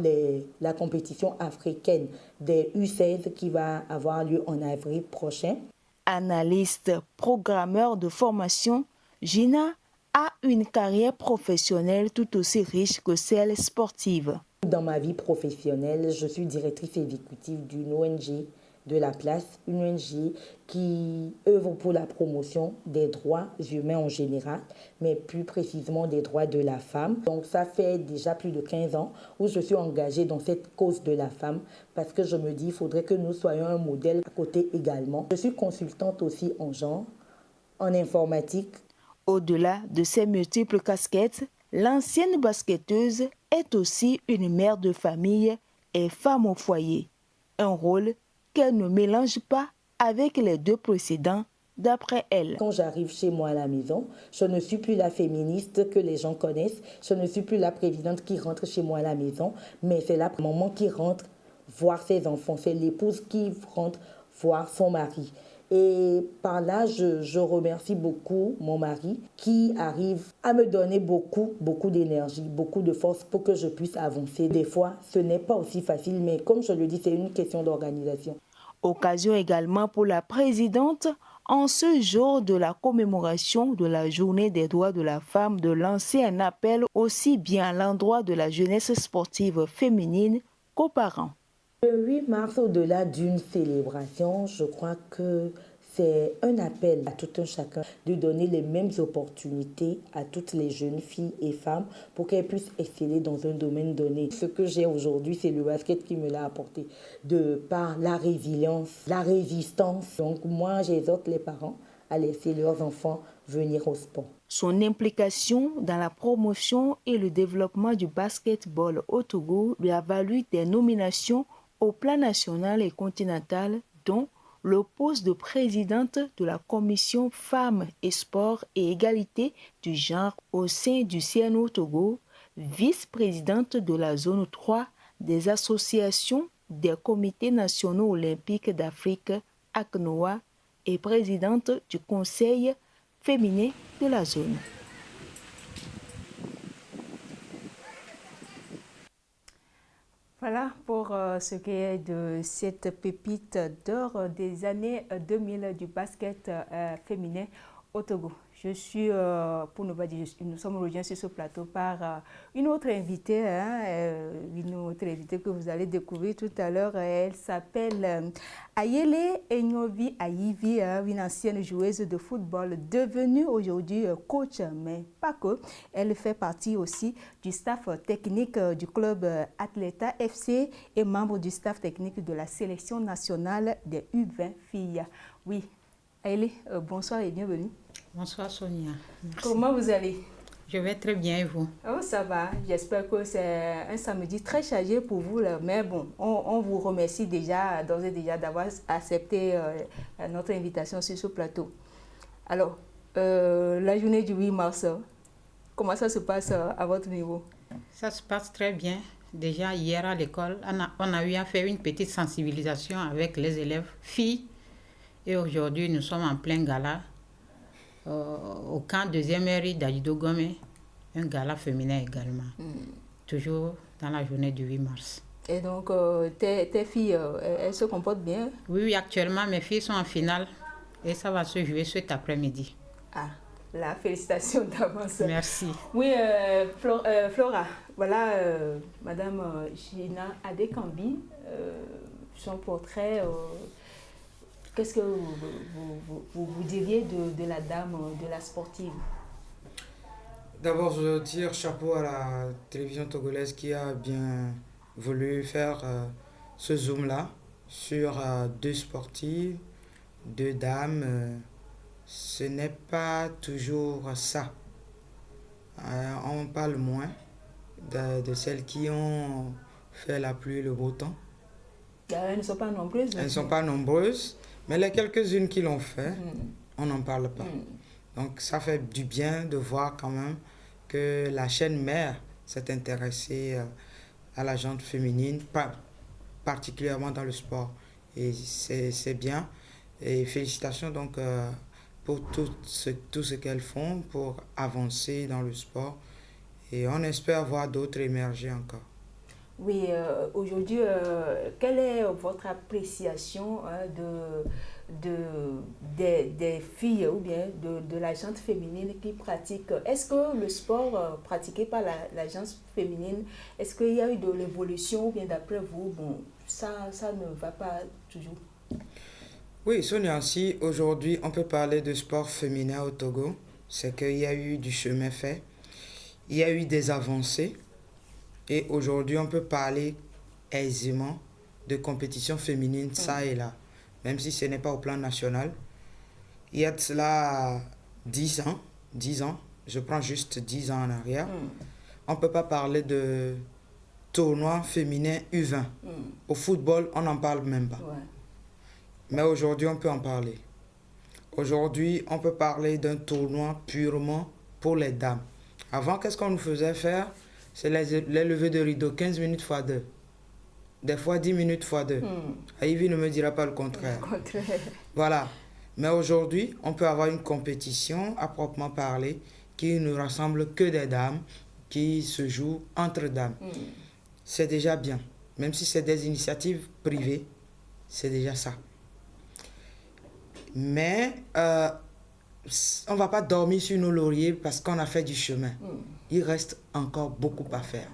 la compétition africaine des U16 qui va avoir lieu en avril prochain. Analyste, programmeur de formation, Gina a une carrière professionnelle tout aussi riche que celle sportive. Dans ma vie professionnelle, je suis directrice exécutive d'une ONG de la place, une ONG qui œuvre pour la promotion des droits humains en général, mais plus précisément des droits de la femme. Donc ça fait déjà plus de 15 ans où je suis engagée dans cette cause de la femme parce que je me dis qu'il faudrait que nous soyons un modèle à côté également. Je suis consultante aussi en genre, en informatique. Au-delà de ses multiples casquettes, l'ancienne basketteuse est aussi une mère de famille et femme au foyer. Un rôle qu'elle ne mélange pas avec les deux précédents, d'après elle. Quand j'arrive chez moi à la maison, je ne suis plus la féministe que les gens connaissent. Je ne suis plus la présidente qui rentre chez moi à la maison, mais c'est la maman qui rentre voir ses enfants. C'est l'épouse qui rentre voir son mari. Et par là, je remercie beaucoup mon mari qui arrive à me donner beaucoup d'énergie, beaucoup de force pour que je puisse avancer. Des fois, ce n'est pas aussi facile, mais comme je le dis, c'est une question d'organisation. Occasion également pour la présidente, en ce jour de la commémoration de la Journée des droits de la femme, de lancer un appel aussi bien à l'endroit de la jeunesse sportive féminine qu'aux parents. Le 8 mars, au-delà d'une célébration, je crois que c'est un appel à tout un chacun de donner les mêmes opportunités à toutes les jeunes filles et femmes pour qu'elles puissent exceller dans un domaine donné. Ce que j'ai aujourd'hui, c'est le basket qui me l'a apporté, de par la résilience, la résistance. Donc moi, j'exhorte les parents à laisser leurs enfants venir au sport. Son implication dans la promotion et le développement du basketball au Togo lui a valu des nominations au plan national et continental, dont le poste de présidente de la commission Femmes et Sport et Égalité du genre au sein du CNO Togo, vice-présidente de la zone 3 des associations des comités nationaux olympiques d'Afrique, ACNOA, et présidente du conseil féminin de la zone. Voilà pour ce qui est de cette pépite d'or des années 2000 du basket féminin au Togo. Je suis, pour ne pas dire, nous sommes rejoints sur ce plateau par une autre invitée, une autre invitée que vous allez découvrir tout à l'heure. Elle s'appelle Ayele Enyovi Ayivi, une ancienne joueuse de football devenue aujourd'hui coach, mais pas que. Elle fait partie aussi du staff technique du club Atleta FC et membre du staff technique de la sélection nationale des U20 filles. Oui, Ayele, bonsoir et bienvenue. Bonsoir Sonia. Merci. Comment vous allez? Je vais très bien et vous? Oh, ça va. J'espère que c'est un samedi très chargé pour vous. Là. Mais bon, on vous remercie déjà, d'ores et déjà, d'avoir accepté notre invitation sur ce plateau. Alors, la journée du 8 mars, comment ça se passe à votre niveau? Ça se passe très bien. Déjà, hier à l'école, on a eu à faire une petite sensibilisation avec les élèves filles. Et aujourd'hui, nous sommes en plein gala. Au camp 2e mairie d'Aïdo Gomé, un gala féminin également, toujours dans la journée du 8 mars. Et donc, tes filles, elles se comportent bien? Oui, actuellement, mes filles sont en finale et ça va se jouer cet après-midi. Ah, la félicitation d'avance. Merci. Oui, Flora, voilà Madame Gina Adekambi, son portrait. Qu'est-ce que vous diriez de la dame, de la sportive? D'abord, je veux dire chapeau à la télévision togolaise qui a bien voulu faire ce zoom-là sur deux sportives, deux dames. Ce n'est pas toujours ça. On parle moins de celles qui ont fait la pluie et le beau temps. Elles ne sont pas nombreuses. Elles ne sont pas nombreuses. Mais les quelques-unes qui l'ont fait, on n'en parle pas. Donc ça fait du bien de voir quand même que la chaîne mère s'est intéressée à la gente féminine, particulièrement dans le sport. Et c'est bien. Et félicitations donc pour tout ce qu'elles font pour avancer dans le sport. Et on espère voir d'autres émerger encore. Oui, aujourd'hui, quelle est votre appréciation des filles ou bien de la gente féminine qui pratique? Est-ce que le sport pratiqué par la gente féminine, est-ce qu'il y a eu de l'évolution ou bien d'après vous, bon, ça ne va pas toujours? Oui, Sonia, si aujourd'hui on peut parler de sport féminin au Togo, c'est qu'il y a eu du chemin fait, il y a eu des avancées. Et aujourd'hui, on peut parler aisément de compétition féminine, ça et là. Même si ce n'est pas au plan national. Il y a de cela 10 ans, je prends juste 10 ans en arrière. On ne peut pas parler de tournoi féminin U20. Au football, on n'en parle même pas. Ouais. Mais aujourd'hui, on peut en parler. Aujourd'hui, on peut parler d'un tournoi purement pour les dames. Avant, qu'est-ce qu'on nous faisait faire? C'est les levées de rideau, 15 minutes x 2. Des fois 10 minutes x 2. Aïvi ne me dira pas le contraire. Voilà. Mais aujourd'hui, on peut avoir une compétition à proprement parler qui ne rassemble que des dames, qui se joue entre dames. C'est déjà bien. Même si c'est des initiatives privées, c'est déjà ça. Mais on ne va pas dormir sur nos lauriers parce qu'on a fait du chemin. Il reste encore beaucoup à faire.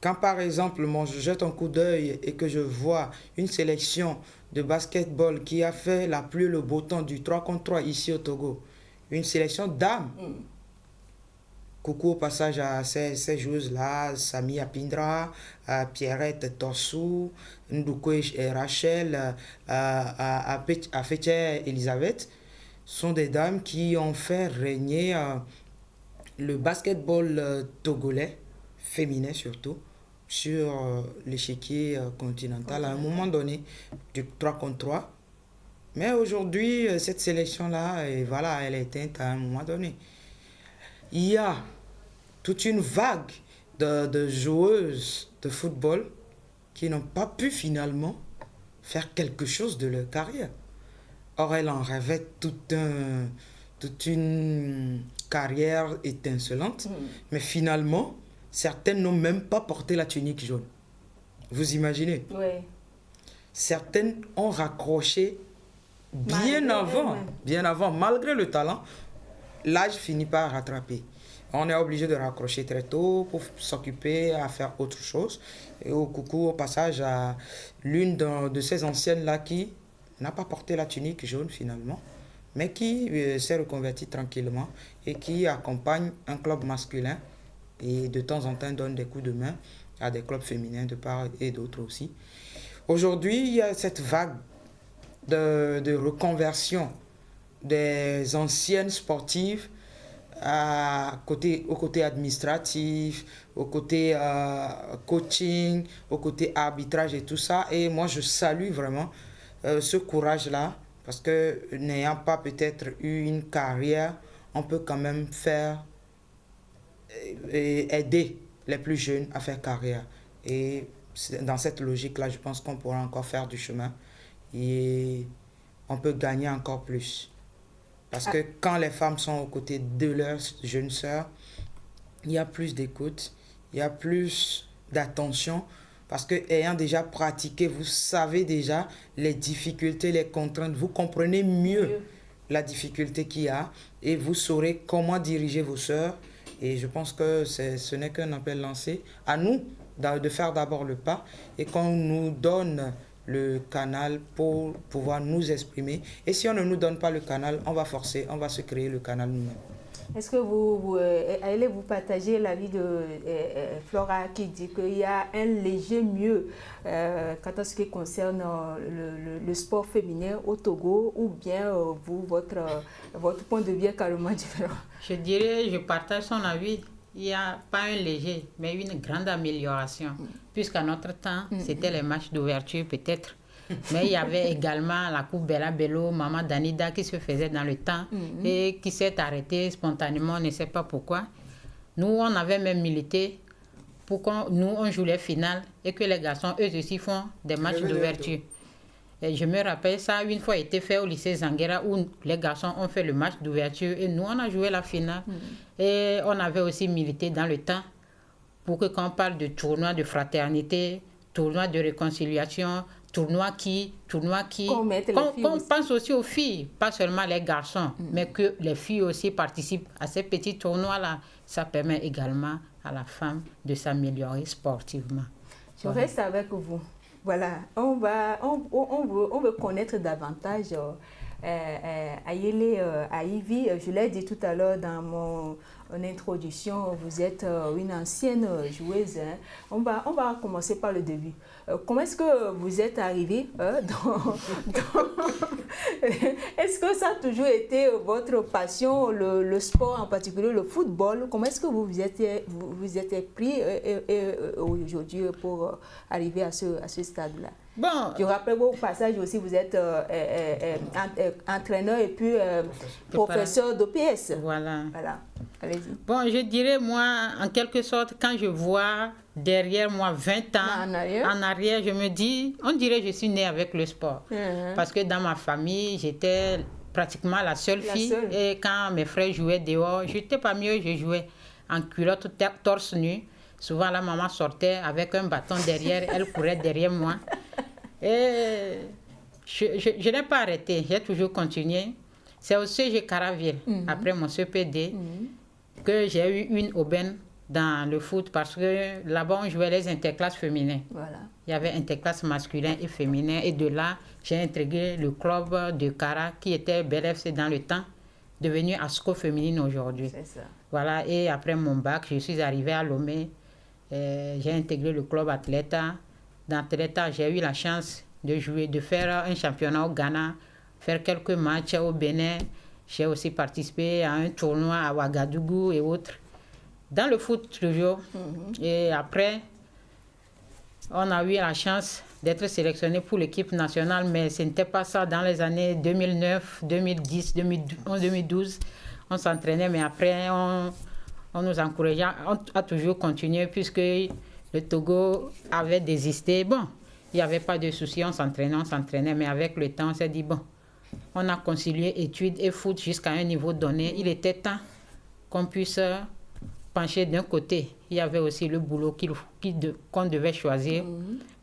Quand par exemple, moi je jette un coup d'œil et que je vois une sélection de basketball qui a fait la pluie et le beau temps du 3 contre 3 ici au Togo, une sélection dames. Coucou au passage à ces joueuses-là, Sami Apindra, Pierrette Torsou, Ndoukou et Rachel, à Fetche Elisabeth, sont des dames qui ont fait régner le basketball togolais, féminin surtout, sur l'échiquier continental à un moment donné, du 3 contre 3. Mais aujourd'hui, cette sélection-là, voilà, elle est éteinte à un moment donné. Il y a toute une vague de joueuses de football qui n'ont pas pu finalement faire quelque chose de leur carrière. Or, elles en rêvaient toute une carrière étincelante, mais finalement, certaines n'ont même pas porté la tunique jaune. Vous imaginez? Oui. Certaines ont raccroché bien avant, malgré le talent. l'âge finit par rattraper. On est obligé de raccrocher très tôt pour s'occuper à faire autre chose. Et au coucou, au passage, à l'une de ces anciennes-là qui n'a pas porté la tunique jaune finalement, mais qui s'est reconvertie tranquillement et qui accompagne un club masculin et de temps en temps donne des coups de main à des clubs féminins de part et d'autre aussi. Aujourd'hui, il y a cette vague de reconversion des anciennes sportives au côté administratif, au côté coaching, au côté arbitrage et tout ça. Et moi, je salue vraiment ce courage-là, parce que n'ayant pas peut-être eu une carrière, on peut quand même faire et aider les plus jeunes à faire carrière. Et dans cette logique-là, je pense qu'on pourra encore faire du chemin et on peut gagner encore plus. Parce que quand les femmes sont aux côtés de leurs jeunes sœurs, il y a plus d'écoute, il y a plus d'attention. Parce que ayant déjà pratiqué, vous savez déjà les difficultés, les contraintes. Vous comprenez mieux la difficulté qu'il y a et vous saurez comment diriger vos sœurs. Et je pense que ce n'est qu'un appel lancé à nous de faire d'abord le pas et qu'on nous donne le canal pour pouvoir nous exprimer. Et si on ne nous donne pas le canal, on va forcer, on va se créer le canal nous-mêmes. Est-ce que vous allez vous partager l'avis de Flora qui dit qu'il y a un léger mieux quand ce qui concerne le sport féminin au Togo, ou bien votre point de vue est carrément différent? Je dirais, je partage son avis. Il n'y a pas un léger, mais une grande amélioration. Puisqu'à notre temps, c'était les matchs d'ouverture peut-être. Mais il y avait également la Coupe Bella Bello, Maman Danida qui se faisait dans le temps et qui s'est arrêtée spontanément, on ne sait pas pourquoi. Nous, on avait même milité pour qu'on nous on joue les finales et que les garçons, eux aussi, font des matchs d'ouverture. Et je me rappelle, ça a une fois été fait au lycée Zanguera où les garçons ont fait le match d'ouverture et nous, on a joué la finale. Et on avait aussi milité dans le temps pour que quand on parle de tournoi de fraternité, tournoi de réconciliation, tournoi qui qu'on pense aussi aux filles, pas seulement les garçons, mais que les filles aussi participent à ces petits tournois-là. Ça permet également à la femme de s'améliorer sportivement. Je reste avec vous. Voilà, on veut connaître davantage Ayele Aivi. Je l'ai dit tout à l'heure dans mon introduction, vous êtes une ancienne joueuse. Hein. On va commencer par le début. Comment est-ce que vous êtes arrivée Est-ce que ça a toujours été votre passion, le sport en particulier, le football? Comment est-ce que vous êtes pris aujourd'hui pour arriver à ce stade-là? Bon, je rappelle au passage aussi, vous êtes entraîneur et puis professeur d'OPS. Voilà. Allez-y. Bon, je dirais, moi, en quelque sorte, quand je vois derrière moi 20 ans en arrière, je me dis, on dirait que je suis née avec le sport. Parce que dans ma famille, j'étais pratiquement la seule fille. Et quand mes frères jouaient dehors, je n'étais pas mieux, je jouais en culotte, torse nu. Souvent, la maman sortait avec un bâton derrière, elle courait derrière moi. Et je n'ai pas arrêté, j'ai toujours continué. C'est au CG Caraville, après mon CPD, que j'ai eu une aubaine dans le foot parce que là-bas, on jouait les interclasses féminins. Voilà. Il y avait interclasses masculin et féminin. Et de là, j'ai intégré le club de Cara qui était Bel FC dans le temps, devenu ASCO féminine aujourd'hui. C'est ça. Voilà. Et après mon bac, je suis arrivée à Lomé. J'ai intégré le club Athleta. Dans Athleta, j'ai eu la chance de jouer, de faire un championnat au Ghana, faire quelques matchs au Bénin. J'ai aussi participé à un tournoi à Ouagadougou et autres. Dans le foot toujours. Et après, on a eu la chance d'être sélectionné pour l'équipe nationale, mais ce n'était pas ça dans les années 2009, 2010, 2012. On s'entraînait, mais après, on nous encourageait, on a toujours continué puisque le Togo avait désisté. Bon, il n'y avait pas de souci, on s'entraînait, mais avec le temps, on s'est dit, bon, on a concilié études et foot jusqu'à un niveau donné. Il était temps qu'on puisse pencher d'un côté. Il y avait aussi le boulot qu'on devait choisir.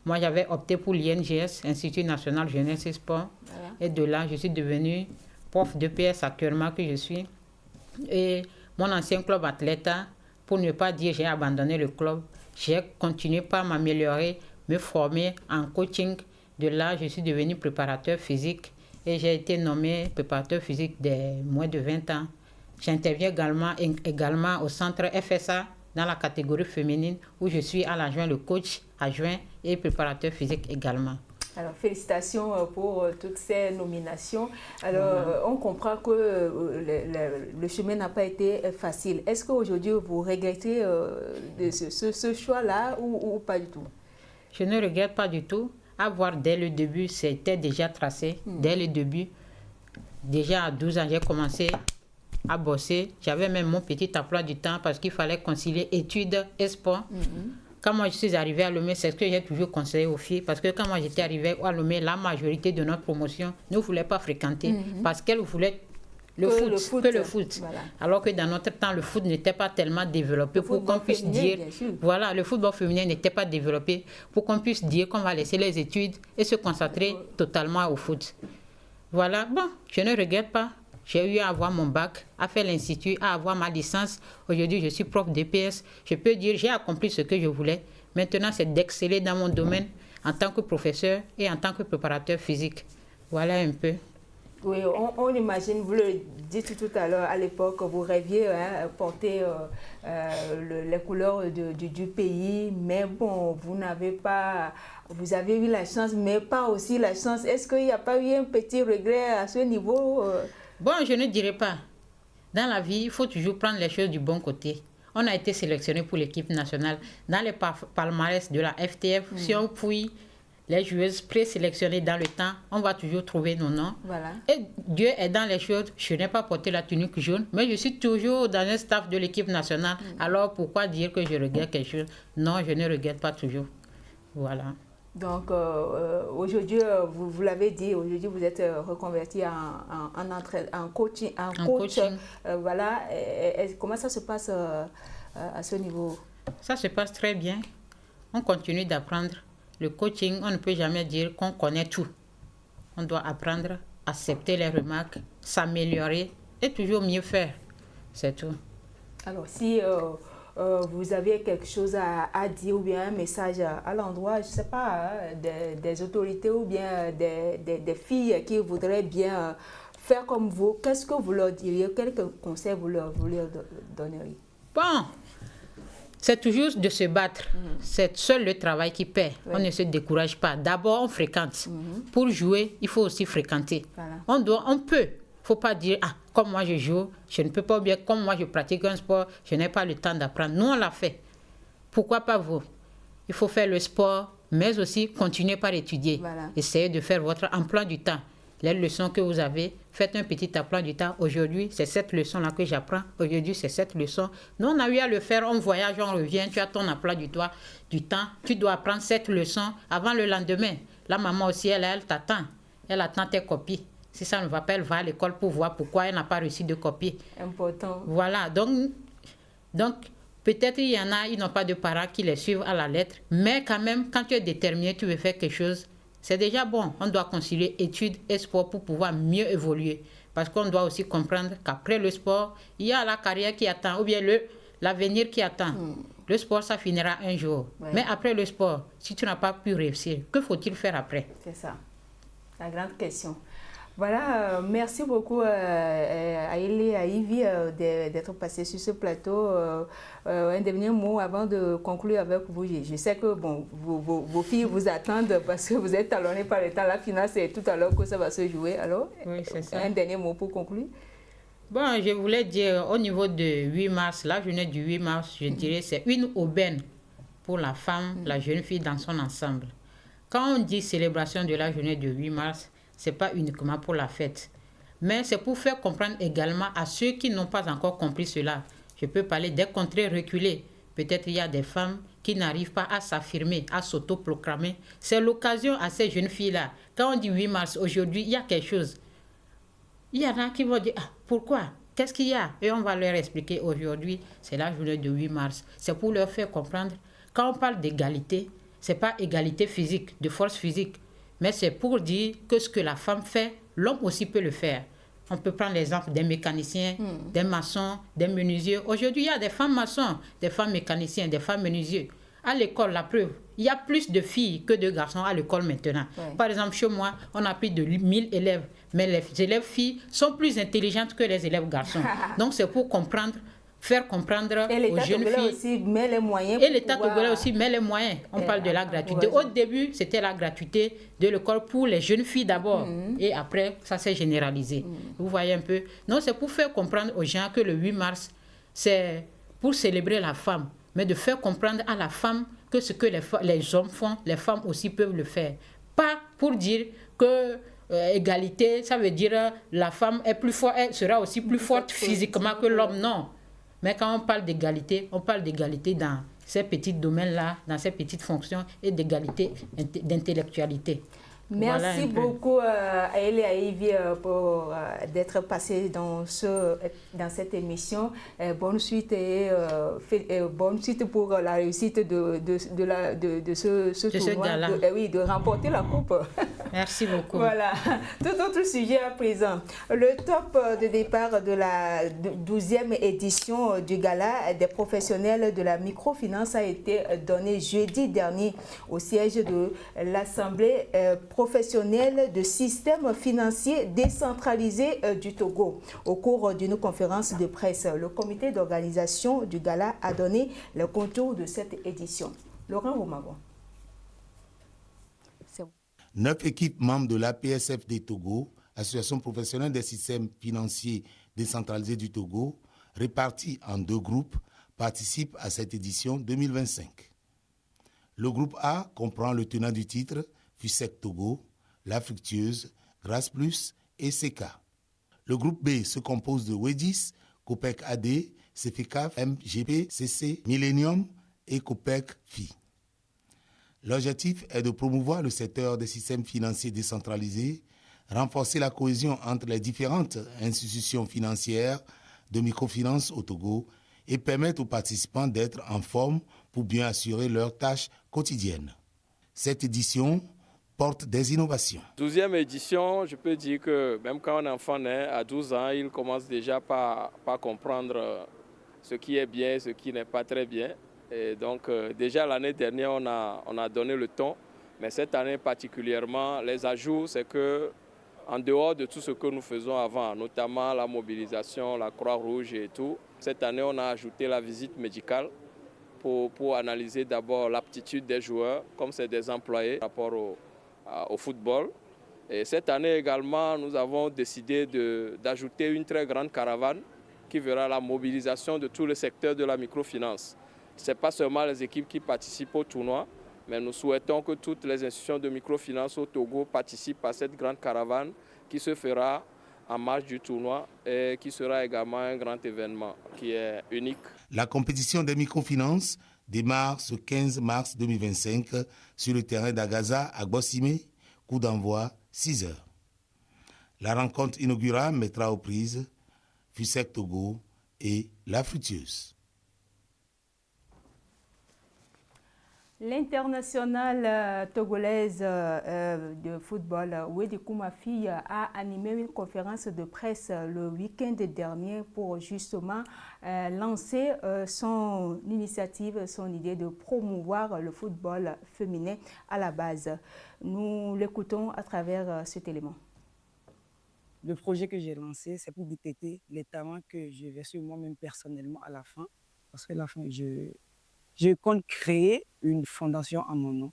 Moi, j'avais opté pour l'INGS, Institut National Jeunesse et Sport. Voilà. Et de là, je suis devenue prof d'EPS actuellement que je suis. Et mon ancien club athlète, pour ne pas dire j'ai abandonné le club, j'ai continué par m'améliorer, me former en coaching. De là, je suis devenu préparateur physique et j'ai été nommé préparateur physique des moins de 20 ans. J'interviens également au centre FSA dans la catégorie féminine où je suis à l'adjoint, le coach adjoint et préparateur physique également. Alors, félicitations pour toutes ces nominations. Alors, on comprend que le chemin n'a pas été facile. Est-ce qu'aujourd'hui, vous regrettez ce choix-là ou pas du tout? Je ne regrette pas du tout. À voir dès le début, c'était déjà tracé. Dès le début, déjà à 12 ans, j'ai commencé à bosser. J'avais même mon petit emploi du temps parce qu'il fallait concilier études et sport. Quand moi je suis arrivée à Lomé, c'est ce que j'ai toujours conseillé aux filles, parce que quand moi j'étais arrivée à Lomé, la majorité de notre promotion ne voulait pas fréquenter parce qu'elle voulait le foot. Voilà. Alors que dans notre temps, le foot n'était pas tellement développé pour qu'on puisse dire, voilà, le football féminin n'était pas développé pour qu'on puisse dire qu'on va laisser les études et se concentrer totalement au foot. Voilà, bon, je ne regrette pas. J'ai eu à avoir mon bac, à faire l'institut, à avoir ma licence. Aujourd'hui, je suis prof d'EPS. Je peux dire j'ai accompli ce que je voulais. Maintenant, c'est d'exceller dans mon domaine en tant que professeur et en tant que préparateur physique. Voilà un peu. Oui, on imagine, vous le dites tout à l'heure, à l'époque, vous rêviez porter les couleurs du pays, mais bon, vous avez eu la chance, mais pas aussi la chance. Est-ce qu'il n'y a pas eu un petit regret à ce niveau? Bon, je ne dirais pas. Dans la vie, il faut toujours prendre les choses du bon côté. On a été sélectionné pour l'équipe nationale. Dans les palmarès de la FTF, si on fouille les joueuses présélectionnées dans le temps, on va toujours trouver nos noms. Voilà. Et Dieu est dans les choses. Je n'ai pas porté la tunique jaune, mais je suis toujours dans un staff de l'équipe nationale. Alors, pourquoi dire que je regrette quelque chose? Non, je ne regrette pas toujours. Voilà. Donc, aujourd'hui, vous l'avez dit, aujourd'hui, vous êtes reconverti en coach. Voilà. Comment ça se passe à ce niveau? Ça se passe très bien. On continue d'apprendre. Le coaching, on ne peut jamais dire qu'on connaît tout. On doit apprendre, accepter les remarques, s'améliorer et toujours mieux faire. C'est tout. Alors, si vous aviez quelque chose à dire ou bien un message à l'endroit, je ne sais pas, des autorités ou bien des filles qui voudraient bien faire comme vous, qu'est-ce que vous leur diriez? Quel conseil vous leur donneriez? Bon, c'est toujours de se battre. C'est seul le travail qui paie. Oui. On ne se décourage pas. D'abord, on fréquente. Pour jouer, il faut aussi fréquenter. Voilà. On peut. Il ne faut pas dire, comme moi je joue, je ne peux pas, bien comme moi je pratique un sport, je n'ai pas le temps d'apprendre. Nous, on l'a fait. Pourquoi pas vous? Il faut faire le sport, mais aussi continuer par étudier. Voilà. Essayez de faire votre emploi du temps. Les leçons que vous avez, faites un petit emploi du temps. Aujourd'hui, c'est cette leçon-là que j'apprends. Aujourd'hui, c'est cette leçon. Nous, on a eu à le faire. On voyage, on revient. Tu as ton emploi du temps. Tu dois apprendre cette leçon avant le lendemain. La maman aussi, elle t'attend. Elle attend tes copies. Si ça ne va pas, elle va à l'école pour voir pourquoi elle n'a pas reçu de copies. Important. Voilà. Donc peut-être il y en a, ils n'ont pas de parents qui les suivent à la lettre. Mais quand même, quand tu es déterminé, tu veux faire quelque chose, c'est déjà bon. On doit concilier études et sport pour pouvoir mieux évoluer. Parce qu'on doit aussi comprendre qu'après le sport, il y a la carrière qui attend, ou bien l'avenir qui attend. Le sport, ça finira un jour. Ouais. Mais après le sport, si tu n'as pas pu réussir, que faut-il faire après? C'est ça, la grande question. Voilà, merci beaucoup à Ily, à Ivy d'être passé sur ce plateau. Un dernier mot avant de conclure avec vous. Je sais que bon, vos filles vous attendent parce que vous êtes talonnés par le temps. La finale, c'est tout à l'heure que ça va se jouer. Alors, oui, c'est ça. Un dernier mot pour conclure. Bon, je voulais dire, au niveau de 8 mars, la journée du 8 mars, je dirais c'est une aubaine pour la femme, la jeune fille dans son ensemble. Quand on dit célébration de la journée du 8 mars, ce n'est pas uniquement pour la fête, mais c'est pour faire comprendre également à ceux qui n'ont pas encore compris cela. Je peux parler des contrées reculées. Peut-être il y a des femmes qui n'arrivent pas à s'affirmer, à s'autoproclamer. C'est l'occasion à ces jeunes filles-là. Quand on dit 8 mars, aujourd'hui, il y a quelque chose. Il y en a qui vont dire, pourquoi? Qu'est-ce qu'il y a? Et on va leur expliquer aujourd'hui, c'est la journée de 8 mars. C'est pour leur faire comprendre. Quand on parle d'égalité, ce n'est pas égalité physique, de force physique. Mais c'est pour dire que ce que la femme fait, l'homme aussi peut le faire. On peut prendre l'exemple des mécaniciens, des maçons, des menuisiers. Aujourd'hui, il y a des femmes maçons, des femmes mécaniciens, des femmes menuisiers. À l'école, la preuve, il y a plus de filles que de garçons à l'école maintenant. Ouais. Par exemple, chez moi, on a plus de 1000 élèves. Mais les élèves filles sont plus intelligentes que les élèves garçons. Donc, c'est pour faire comprendre aux jeunes filles. Aussi met les moyens et l'État togolais aussi met les moyens. On parle de la gratuité. Au début, c'était la gratuité de l'école pour les jeunes filles d'abord. Et après, ça s'est généralisé. Vous voyez un peu. Non, c'est pour faire comprendre aux gens que le 8 mars, c'est pour célébrer la femme. Mais de faire comprendre à la femme que ce que les hommes font, les femmes aussi peuvent le faire. Pas pour dire que égalité, ça veut dire la femme est plus forte, elle sera aussi plus forte physiquement que l'homme. Non. Mais quand on parle d'égalité dans ces petits domaines-là, dans ces petites fonctions et d'égalité d'intellectualité. Merci beaucoup à Elle et à Yves pour d'être passé dans cette émission. Bonne suite et bonne suite pour la réussite de ce tournoi, de remporter la coupe. Merci beaucoup. Voilà. Tout autre sujet à présent. Le top de départ de la 12e édition du Gala des professionnels de la microfinance a été donné jeudi dernier au siège de l'Assemblée professionnel de système financier décentralisé du Togo. Au cours d'une conférence de presse, le comité d'organisation du Gala a donné le contour de cette édition. Laurent Romagon. 9 équipes membres de l'APSF des Togo, Association professionnelle des systèmes financiers décentralisés du Togo, réparties en 2 groupes, participent à cette édition 2025. Le groupe A comprend le tenant du titre, FUSEC Togo, La Fructueuse, Grâce Plus et SECA. Le groupe B se compose de WEDIS, COPEC AD, CFECAF, MGP, CC, Millennium et COPEC FI. L'objectif est de promouvoir le secteur des systèmes financiers décentralisés, renforcer la cohésion entre les différentes institutions financières de microfinance au Togo et permettre aux participants d'être en forme pour bien assurer leurs tâches quotidiennes. Cette édition porte des innovations. 12e édition, je peux dire que même quand un enfant naît à 12 ans, il commence déjà par comprendre ce qui est bien et ce qui n'est pas très bien. Et donc déjà l'année dernière, on a donné le ton, mais cette année particulièrement, les ajouts, c'est que en dehors de tout ce que nous faisons avant, notamment la mobilisation, la Croix-Rouge et tout, cette année, on a ajouté la visite médicale pour analyser d'abord l'aptitude des joueurs, comme c'est des employés par rapport au football. Et cette année également, nous avons décidé d'ajouter une très grande caravane qui verra la mobilisation de tout le secteur de la microfinance. Ce n'est pas seulement les équipes qui participent au tournoi, mais nous souhaitons que toutes les institutions de microfinance au Togo participent à cette grande caravane qui se fera en marge du tournoi et qui sera également un grand événement qui est unique. La compétition des microfinances démarre ce 15 mars 2025 sur le terrain d'Agaza à Gbossimé, coup d'envoi 6h. La rencontre inaugurale mettra aux prises FUSEC Togo et La Fructueuse. L'internationale togolaise de football, Wedi Koumafi, a animé une conférence de presse le week-end dernier pour justement lancer son initiative, son idée de promouvoir le football féminin à la base. Nous l'écoutons à travers cet élément. Le projet que j'ai lancé, c'est pour détecter les talents que je vais suivre moi-même personnellement à la fin. Parce qu'à la fin, je compte créer une fondation à mon nom.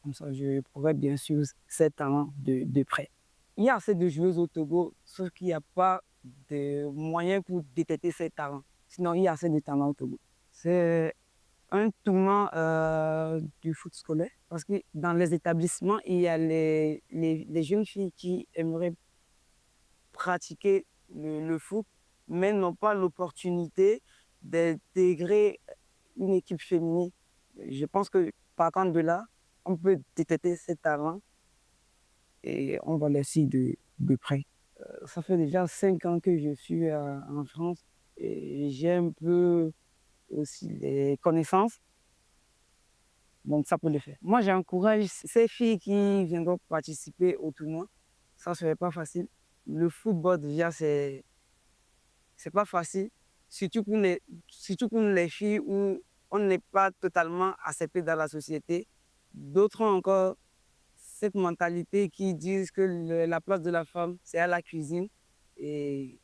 Comme ça, je pourrais bien suivre ces talents de près. Il y a assez de joueuses au Togo, sauf qu'il n'y a pas de moyens pour détecter ces talents. Sinon, il y a assez de talents au Togo. C'est un tournoi du foot scolaire, parce que dans les établissements, il y a les jeunes filles qui aimeraient pratiquer le foot, mais n'ont pas l'opportunité d'intégrer une équipe féminine. Je pense que partant de là, on peut détecter ces talents et on va les suivre de près. Ça fait déjà 5 ans que je suis en France et j'ai un peu aussi les connaissances. Donc ça peut le faire. Moi, j'encourage ces filles qui viendront participer au tournoi. Ça ne serait pas facile. le football, déjà, c'est pas facile, surtout pour les filles où on n'est pas totalement accepté dans la société. D'autres ont encore cette mentalité qui disent que la place de la femme, c'est à la cuisine. Et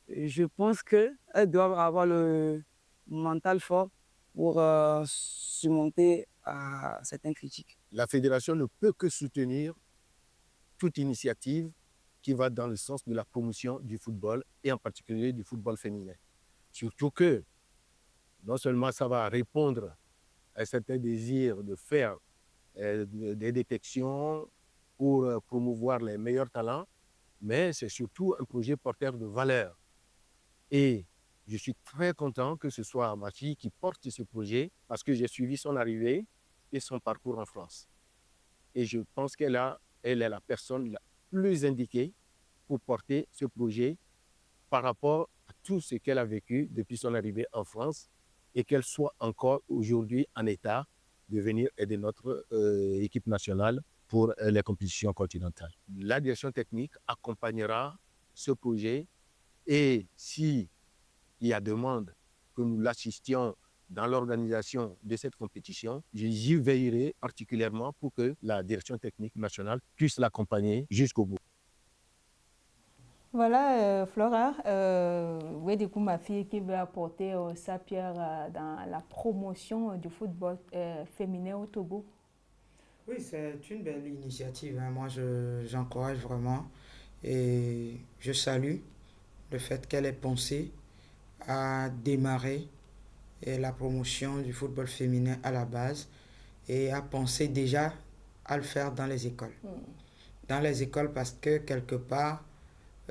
je pense qu'elles doivent avoir le mental fort pour surmonter certaines critiques. La fédération ne peut que soutenir toute initiative qui va dans le sens de la promotion du football et en particulier du football féminin. Surtout que non seulement ça va répondre à un certain désir de faire des détections pour promouvoir les meilleurs talents, mais c'est surtout un projet porteur de valeurs. Et je suis très content que ce soit ma fille qui porte ce projet parce que j'ai suivi son arrivée et son parcours en France. Et je pense qu'elle est la personne la plus indiquée pour porter ce projet par rapport à tout ce qu'elle a vécu depuis son arrivée en France et qu'elle soit encore aujourd'hui en état de venir aider notre équipe nationale pour les compétitions continentales. La direction technique accompagnera ce projet et s'il y a demande que nous l'assistions dans l'organisation de cette compétition, j'y veillerai particulièrement pour que la direction technique nationale puisse l'accompagner jusqu'au bout. Voilà, Flora, du coup, ma fille qui veut apporter sa pierre dans la promotion du football féminin au Togo. Oui, c'est une belle initiative. Hein. Moi, j'encourage vraiment et je salue le fait qu'elle ait pensé à démarrer la promotion du football féminin à la base et à penser déjà à le faire dans les écoles. Dans les écoles parce que quelque part,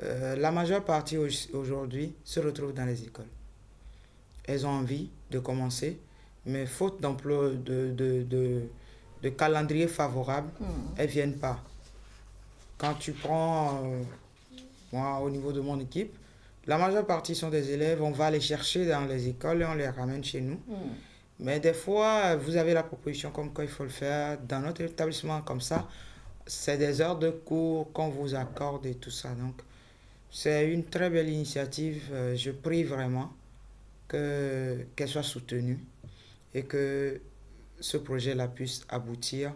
la majeure partie aujourd'hui se retrouve dans les écoles. Elles ont envie de commencer, mais faute d'emploi, de calendrier favorable, elles ne viennent pas. Quand tu prends, moi au niveau de mon équipe, la majeure partie sont des élèves, on va les chercher dans les écoles et on les ramène chez nous. Mais des fois, vous avez la proposition comme quoi il faut le faire dans notre établissement comme ça. C'est des heures de cours qu'on vous accorde et tout ça. Donc, c'est une très belle initiative. Je prie vraiment qu'elle soit soutenue et que ce projet-là puisse aboutir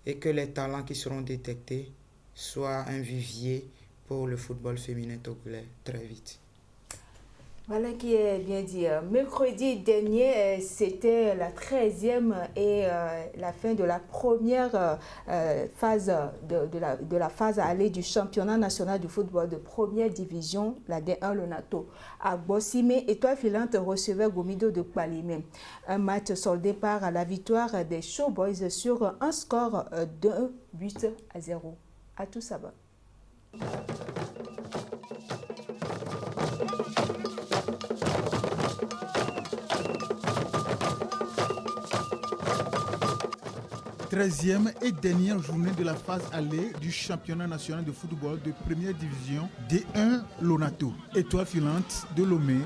et que les talents qui seront détectés soient un vivier pour le football féminin togolais très vite. Voilà qui est bien dit. Mercredi dernier, c'était la 13e et la fin de la première phase de la phase allée du championnat national du football de première division, la D1 Lonato. À Bossimé, Étoile Filante recevait Gomido de Kpalimé. Un match soldé par la victoire des Showboys sur un score de 1-8-0. À tout ça va. Treizième et dernière journée de la phase allée du championnat national de football de première division D1 Lonato. Étoile Filante de Lomé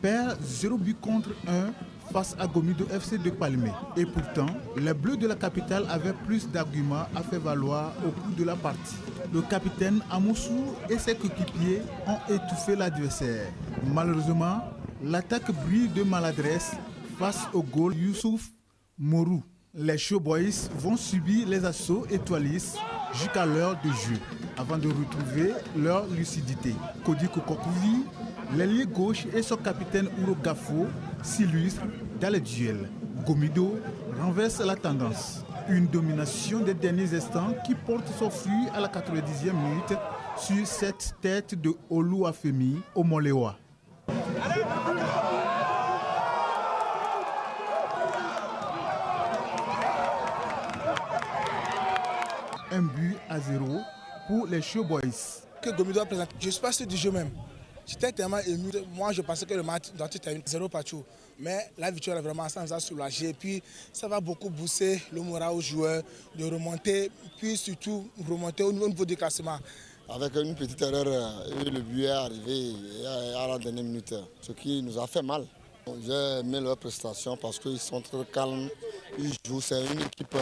perd 0 but contre 1 face à Gomido FC de Kpalimé. Et pourtant, les Bleus de la capitale avaient plus d'arguments à faire valoir au cours de la partie. Le capitaine Amoussou et ses coéquipiers ont étouffé l'adversaire. Malheureusement, l'attaque brille de maladresse face au goal Youssouf Morou. Les Showboys vont subir les assauts étoilistes jusqu'à l'heure de jeu, avant de retrouver leur lucidité. Kodi Kokokouvi, l'ailier gauche et son capitaine Ouro Gafo s'illustrent dans les duels. Gomido renverse la tendance. Une domination des derniers instants qui porte son fruit à la 90e minute sur cette tête de Oluwafemi Omolewa. Un but à 0 pour les Showboys. Que Gomido a présenté, je ne suis pas sûr du jeu même. J'étais tellement ému. Moi, je pensais que le match doit être 0 partout. Mais la victoire, vraiment, ça nous a soulagé. Et puis, ça va beaucoup booster le moral aux joueurs de remonter, puis surtout remonter au niveau du classement. Avec une petite erreur, le but est arrivé à la dernière minute, ce qui nous a fait mal. J'ai aimé leur prestation parce qu'ils sont très calmes, ils jouent. C'est une équipe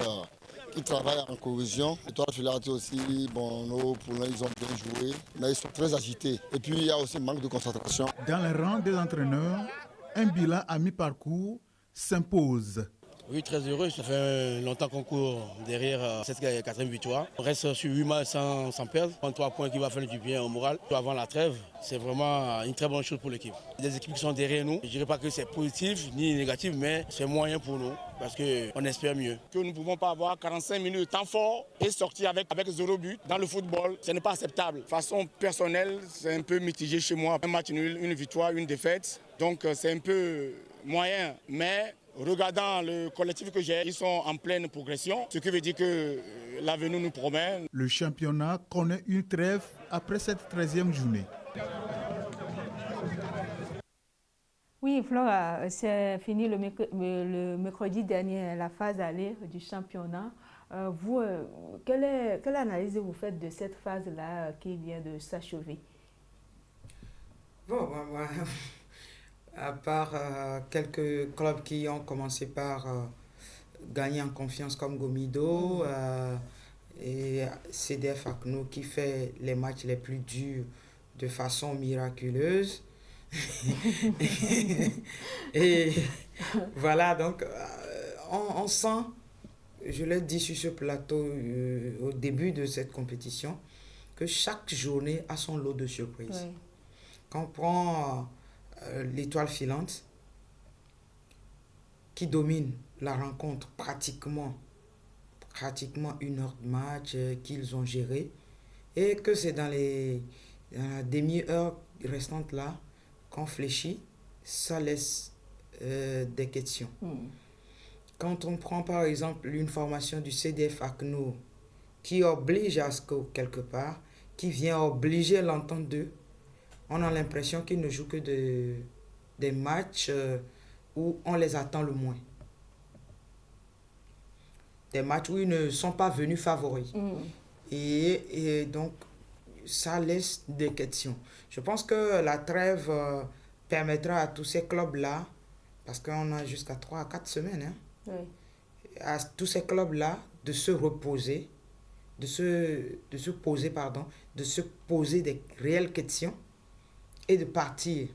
Ils travaillent en cohésion. Étoile filante aussi, bon, nos poulains, ils ont bien joué, mais ils sont très agités. Et puis, il y a aussi un manque de concentration. Dans les rangs des entraîneurs, un bilan à mi-parcours s'impose. Oui, très heureux. Ça fait longtemps qu'on court derrière cette quatrième victoire. On reste sur 8 matchs sans perdre. 3 points qui va faire du bien au moral. Avant la trêve, c'est vraiment une très bonne chose pour l'équipe. Les équipes qui sont derrière nous, je ne dirais pas que c'est positif ni négatif, mais c'est moyen pour nous parce qu'on espère mieux. Que nous ne pouvons pas avoir 45 minutes de temps fort et sortir avec 0 but dans le football, ce n'est pas acceptable. De façon personnelle, c'est un peu mitigé chez moi. Un match nul, une victoire, une défaite. Donc c'est un peu moyen, mais regardant le collectif que j'ai, ils sont en pleine progression, ce qui veut dire que l'avenir nous promet. Le championnat connaît une trêve après cette 13e journée. Oui, Flora, c'est fini le mercredi dernier, la phase aller du championnat. Vous, quelle analyse vous faites de cette phase-là qui vient de s'achever? Bon, à part quelques clubs qui ont commencé par gagner en confiance comme Gomido et CDF Akno qui fait les matchs les plus durs de façon miraculeuse. Et voilà, donc on sent, je l'ai dit sur ce plateau au début de cette compétition, que chaque journée a son lot de surprises. Oui. Quand on prend l'étoile filante qui domine la rencontre pratiquement 1 heure de match qu'ils ont géré et que c'est dans la demi-heure restante là qu'on fléchit, ça laisse des questions. Quand on prend par exemple une formation du CDF Akno qui oblige Asco quelque part, qui vient obliger l'entente d'eux, on a l'impression qu'ils ne jouent que des matchs où on les attend le moins. Des matchs où ils ne sont pas venus favoris. Et donc, ça laisse des questions. Je pense que la trêve permettra à tous ces clubs-là, parce qu'on a jusqu'à 3 à 4 semaines, à tous ces clubs-là de se reposer, de se poser des réelles questions et de partir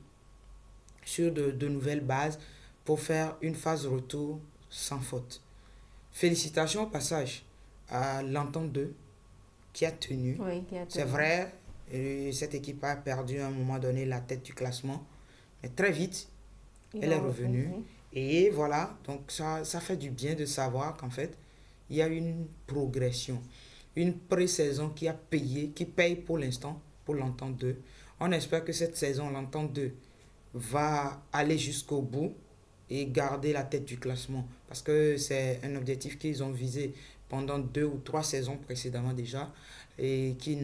sur de nouvelles bases pour faire une phase retour sans faute. Félicitations au passage à l'entente 2 qui a tenu. Oui, c'est vrai, cette équipe a perdu à un moment donné la tête du classement, mais très vite, elle est revenue. Et voilà, donc ça fait du bien de savoir qu'en fait, il y a une progression, une pré-saison qui a payé, qui paye pour l'instant pour l'entente 2. On espère que cette saison, l'entente 2 va aller jusqu'au bout et garder la tête du classement. Parce que c'est un objectif qu'ils ont visé pendant 2 ou 3 saisons précédemment déjà et qui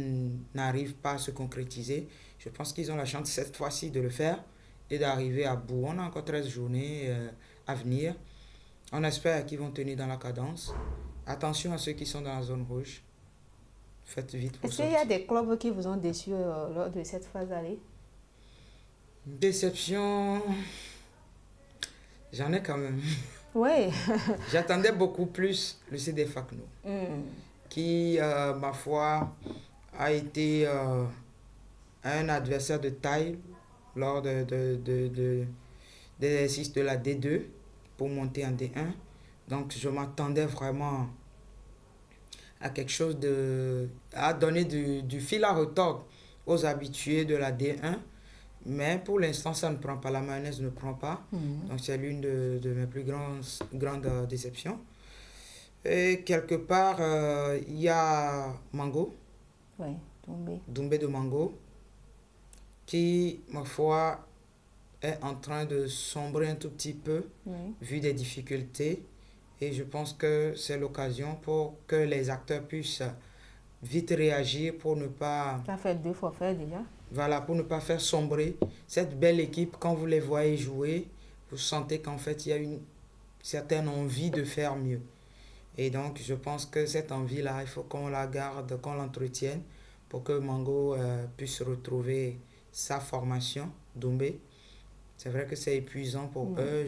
n'arrive pas à se concrétiser. Je pense qu'ils ont la chance cette fois-ci de le faire et d'arriver à bout. On a encore 13 journées à venir. On espère qu'ils vont tenir dans la cadence. Attention à ceux qui sont dans la zone rouge. Faites vite pour ça. Est-ce qu'il y a des clubs qui vous ont déçu lors de cette phase aller? Déception, j'en ai quand même. Oui. J'attendais beaucoup plus le CDF Akno, qui, ma foi, a été un adversaire de taille lors des exercices de la D2 pour monter en D1. Donc, je m'attendais vraiment à quelque chose à donner du fil à retordre aux habitués de la D1. Mais pour l'instant, ça ne prend pas. La mayonnaise ne prend pas. Donc, c'est l'une de mes plus grandes déceptions. Et quelque part, il y a Mango. Oui, Doumbé. Doumbé de Mango, qui, ma foi, est en train de sombrer un tout petit peu, vu des difficultés. Et je pense que c'est l'occasion pour que les acteurs puissent vite réagir pour ne pas... Ça fait 2 forfaits déjà. Voilà, pour ne pas faire sombrer cette belle équipe. Quand vous les voyez jouer, vous sentez qu'en fait, il y a une certaine envie de faire mieux. Et donc, je pense que cette envie-là, il faut qu'on la garde, qu'on l'entretienne pour que Mango puisse retrouver sa formation, Doumbé, C'est vrai que c'est épuisant pour eux.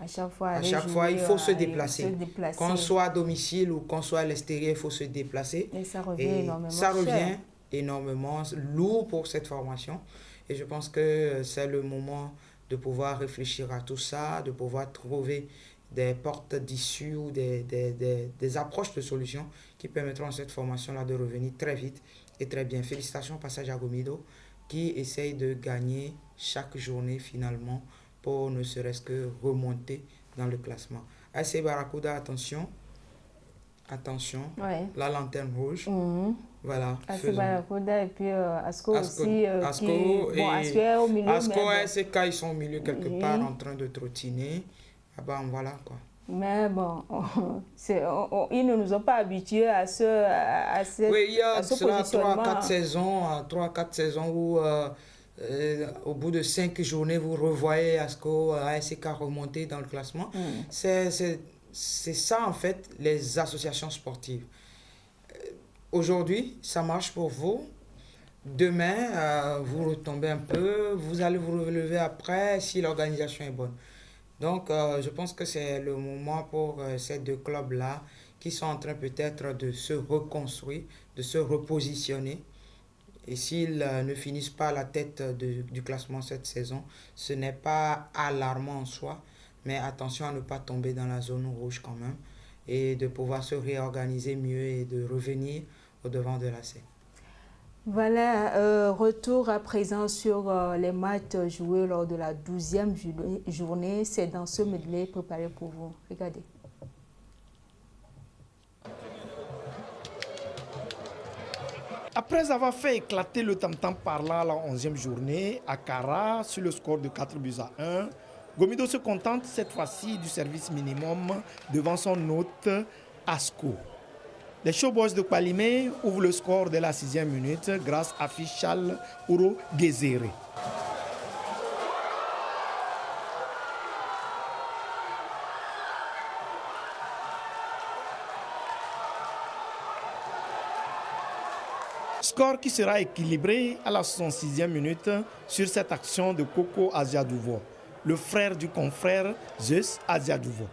À chaque fois, il faut se déplacer. Qu'on soit à domicile ou qu'on soit à l'extérieur, il faut se déplacer. Et ça revient énormément lourd pour cette formation. Et je pense que c'est le moment de pouvoir réfléchir à tout ça, de pouvoir trouver des portes d'issue ou des approches de solutions qui permettront à cette formation-là de revenir très vite et très bien. Félicitations au passage à Gomido qui essaye de gagner chaque journée finalement pour ne serait-ce que remonter dans le classement. ASC Barracuda, attention, la lanterne rouge. Voilà. ASC Barracuda et puis Asco aussi. Asco est au milieu. Asco et SK, ils sont au milieu quelque part en train de trottiner. Ah ben voilà quoi. Mais bon, ils ne nous ont pas habitués à ce oui, il y a cela positionnement. 3-4 saisons où au bout de 5 journées, vous revoyez Asco, ASK remonter dans le classement. C'est ça en fait les associations sportives. Aujourd'hui, ça marche pour vous. Demain, vous retombez un peu, vous allez vous relever après si l'organisation est bonne. Donc, je pense que c'est le moment pour ces deux clubs-là qui sont en train peut-être de se reconstruire, de se repositionner. Et s'ils ne finissent pas à la tête du classement cette saison, ce n'est pas alarmant en soi, mais attention à ne pas tomber dans la zone rouge quand même et de pouvoir se réorganiser mieux et de revenir au devant de la scène. Voilà, retour à présent sur les matchs joués lors de la 12e journée. C'est dans ce medley préparé pour vous. Regardez. Après avoir fait éclater le tam-tam parlant à la 11e journée à Kara sur le score de 4-1, Gomido se contente cette fois-ci du service minimum devant son hôte Asco. Les Showboys de Kwalimé ouvrent le score dès la 6e minute grâce à Fichal Ouro Gezere. Score qui sera équilibré à la 66e minute sur cette action de Koko Aziadouvo, le frère du confrère Zeus Aziadouvo.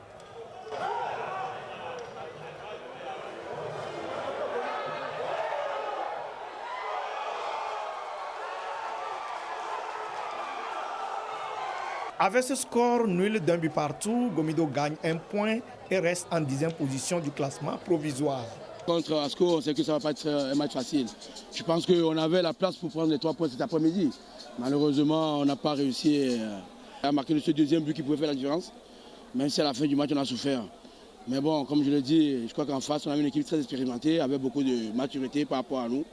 Avec ce score nul d'un but partout, Gomido gagne un point et reste en 10e position du classement provisoire. Contre Asco, on sait que ça ne va pas être un match facile. Je pense qu'on avait la place pour prendre les 3 points cet après-midi. Malheureusement, on n'a pas réussi à marquer ce deuxième but qui pouvait faire la différence. Même si à la fin du match, on a souffert. Mais bon, comme je l'ai dit, je crois qu'en face, on a une équipe très expérimentée, avec beaucoup de maturité par rapport à nous.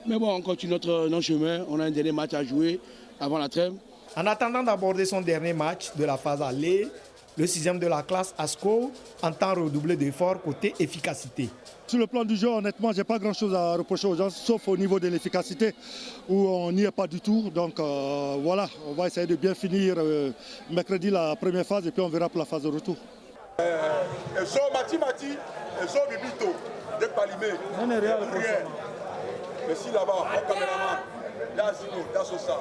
Mais bon, on continue notre chemin. On a un dernier match à jouer avant la trêve. En attendant d'aborder son dernier match de la phase aller, le 6e de la classe Asco entend redoubler d'efforts côté efficacité. Sur le plan du jeu, honnêtement, je n'ai pas grand-chose à reprocher aux gens, sauf au niveau de l'efficacité, où on n'y est pas du tout. Donc voilà, on va essayer de bien finir mercredi la première phase et puis on verra pour la phase de retour. Merci là-bas, au caméraman. Là, Zino, là, Sosa.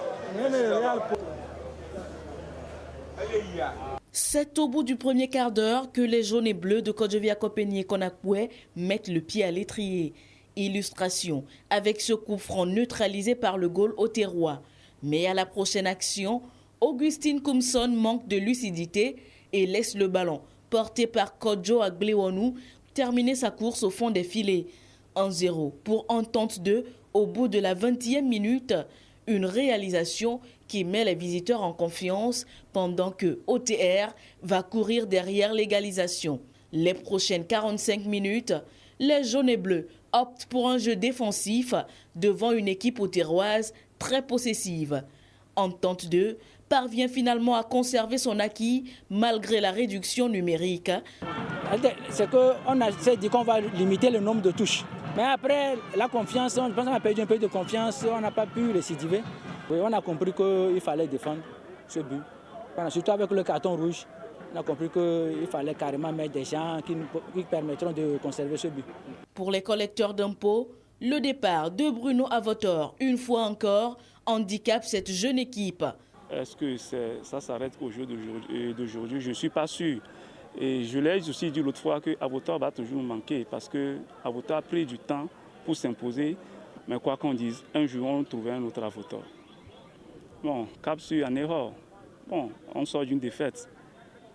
C'est au bout du premier quart d'heure que les jaunes et bleus de Kodjovia Kopeni et Konakwe mettent le pied à l'étrier. Illustration, avec ce coup franc neutralisé par le goal auterrois. Mais à la prochaine action, Augustine Koumson manque de lucidité et laisse le ballon, porté par Kodjo Aglewonu, terminer sa course au fond des filets. 1-0 pour Entente 2 au bout de la 20e minute. Une réalisation qui met les visiteurs en confiance pendant que OTR va courir derrière l'égalisation. Les prochaines 45 minutes, les jaunes et bleus optent pour un jeu défensif devant une équipe auterroise très possessive. Entente 2 parvient finalement à conserver son acquis malgré la réduction numérique. C'est qu'on a dit qu'on va limiter le nombre de touches. Mais après, la confiance, je pense qu'on a perdu un peu de confiance, on n'a pas pu récidiver. Oui, on a compris qu'il fallait défendre ce but. Surtout avec le carton rouge, on a compris qu'il fallait carrément mettre des gens qui permettront de conserver ce but. Pour les collecteurs d'impôts, le départ de Bruno Avotor, une fois encore, handicape cette jeune équipe. Est-ce que ça s'arrête au jeu d'aujourd'hui? Je ne suis pas sûr. Et je l'ai aussi dit l'autre fois qu'Avoto va toujours manquer parce qu'Avoto a pris du temps pour s'imposer. Mais quoi qu'on dise, un jour on trouvait un autre Avoto. Bon, cap sur en erreur. Bon, on sort d'une défaite.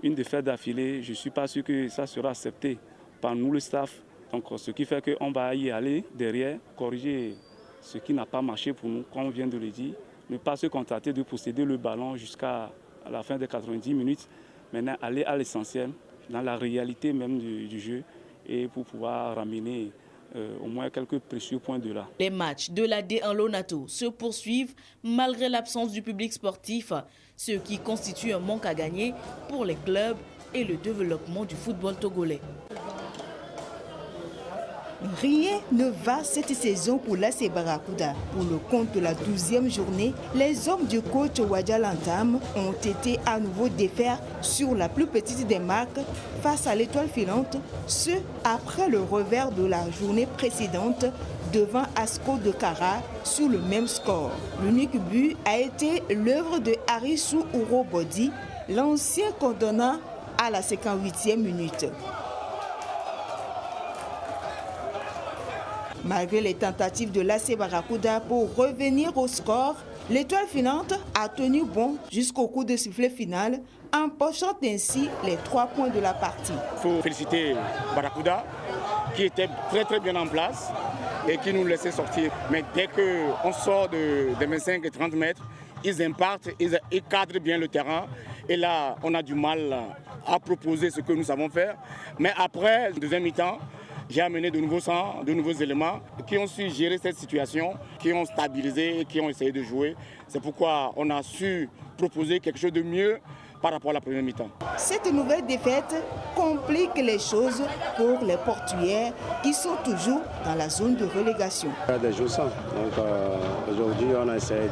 Une défaite d'affilée, je ne suis pas sûr que ça sera accepté par nous, le staff. Donc, ce qui fait qu'on va y aller derrière, corriger ce qui n'a pas marché pour nous, comme on vient de le dire. Ne pas se contenter de posséder le ballon jusqu'à la fin des 90 minutes. Maintenant, aller à l'essentiel, dans la réalité même du jeu, et pour pouvoir ramener au moins quelques précieux points de là. Les matchs de la D1 Lonato se poursuivent malgré l'absence du public sportif, ce qui constitue un manque à gagner pour les clubs et le développement du football togolais. Rien ne va cette saison pour l'AS Barracuda. Pour le compte de la 12e journée, les hommes du coach Wadja Lantam ont été à nouveau défaits sur la plus petite des marques face à l'Étoile filante, ce après le revers de la journée précédente devant Asco de Kara sur le même score. L'unique but a été l'œuvre de Harissou Ouro-Bodi, l'ancien coordonnant à la 58e minute. Malgré les tentatives de l'AS Barracuda pour revenir au score, l'Étoile filante a tenu bon jusqu'au coup de sifflet final, empochant ainsi les 3 points de la partie. Il faut féliciter Barracuda qui était très bien en place et qui nous laissait sortir. Mais dès qu'on sort de 25 et 30 mètres, ils impartent, ils cadrent bien le terrain. Et là, on a du mal à proposer ce que nous savons faire. Mais après, le deuxième mi-temps, j'ai amené de nouveaux sangs, de nouveaux éléments qui ont su gérer cette situation, qui ont stabilisé et qui ont essayé de jouer. C'est pourquoi on a su proposer quelque chose de mieux par rapport à la première mi-temps. Cette nouvelle défaite complique les choses pour les Portuaires qui sont toujours dans la zone de relégation. Il y a des jours sans. Donc aujourd'hui, on a essayé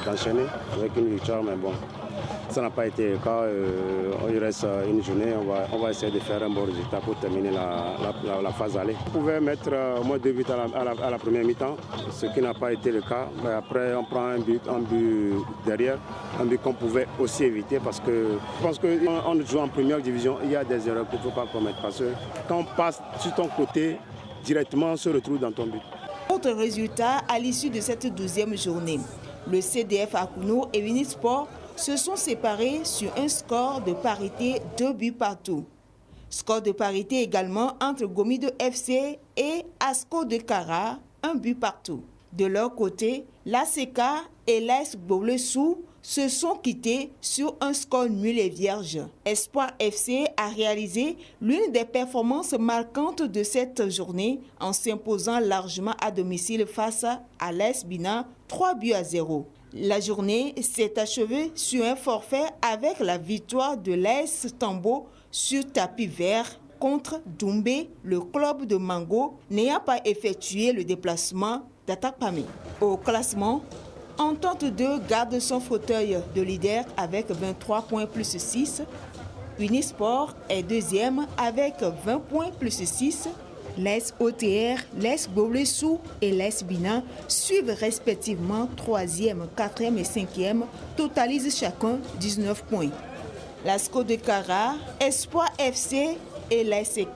d'enchaîner avec une victoire, mais bon, ça n'a pas été le cas. Il reste une journée, on va essayer de faire un bon résultat pour terminer la phase aller. On pouvait mettre au moins 2 buts à la première mi-temps, ce qui n'a pas été le cas. Mais après, on prend un but derrière, un but qu'on pouvait aussi éviter parce que je pense qu'on joue en première division, il y a des erreurs qu'il ne faut pas commettre parce que quand on passe sur ton côté, directement on se retrouve dans ton but. Autre résultat à l'issue de cette 12e journée, le CDF Akuno et Unisport se sont séparés sur un score de parité 2 buts partout. Score de parité également entre Gomido FC et Asco de Kara, 1 but partout. De leur côté, l'ACK et l'AS Boblessou se sont quittés sur un score nul et vierge. Espoir FC a réalisé l'une des performances marquantes de cette journée en s'imposant largement à domicile face à l'AS Bina 3-0. La journée s'est achevée sur un forfait avec la victoire de l'AS Tambo sur tapis vert contre Doumbé, le club de Mango n'ayant pas effectué le déplacement d'Atakpamé. Au classement, Entente 2 garde son fauteuil de leader avec 23 points plus 6. Unisport est deuxième avec 20 points plus 6. L'AS OTR, l'AS Boblessou et l'AS Bina suivent respectivement 3e, 4e et 5e, totalisent chacun 19 points. L'ASCO de Kara, Espoir FC et l'ASK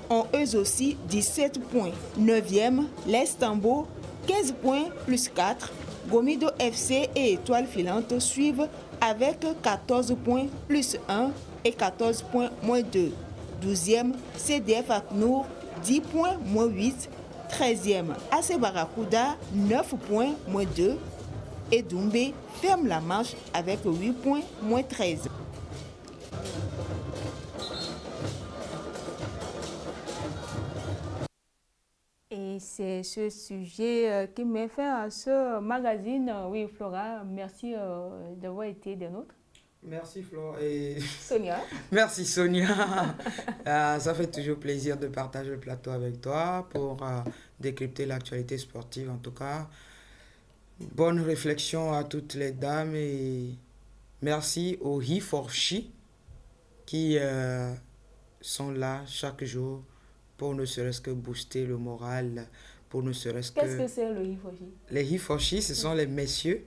ont eux aussi 17 points. 9e, l'AS Tambo, 15 points plus 4. Gomido FC et Étoile Filante suivent avec 14 points plus 1 et 14 points moins 2. 12e, CDF Aknour, 10 points moins 8. 13e, AC Barracuda, 9 points moins 2. Et Doumbé ferme la marche avec 8 points moins 13. Et c'est ce sujet qui met fin à ce magazine. Oui, Flora, merci d'avoir été des nôtres. Merci Flo et Sonia. Merci Sonia. Ça fait toujours plaisir de partager le plateau avec toi pour décrypter l'actualité sportive en tout cas. Bonne réflexion à toutes les dames et merci aux He4She qui sont là chaque jour pour ne serait-ce que booster le moral, pour ne serait-ce que... Qu'est-ce que c'est le He4She? Les He4She, ce sont les messieurs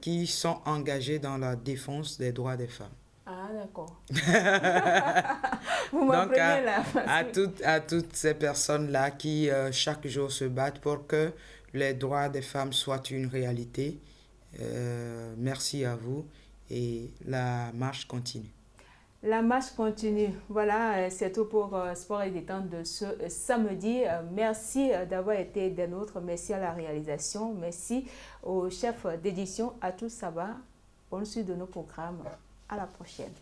qui sont engagés dans la défense des droits des femmes. Ah, d'accord. Donc, à toutes ces personnes-là qui, chaque jour, se battent pour que les droits des femmes soient une réalité, merci à vous et la marche continue. La marche continue. Voilà, c'est tout pour Sport et Détente de ce samedi. Merci d'avoir été des nôtres. Merci à la réalisation. Merci au chef d'édition, Atou Saba. Bonne suite de nos programmes. À la prochaine.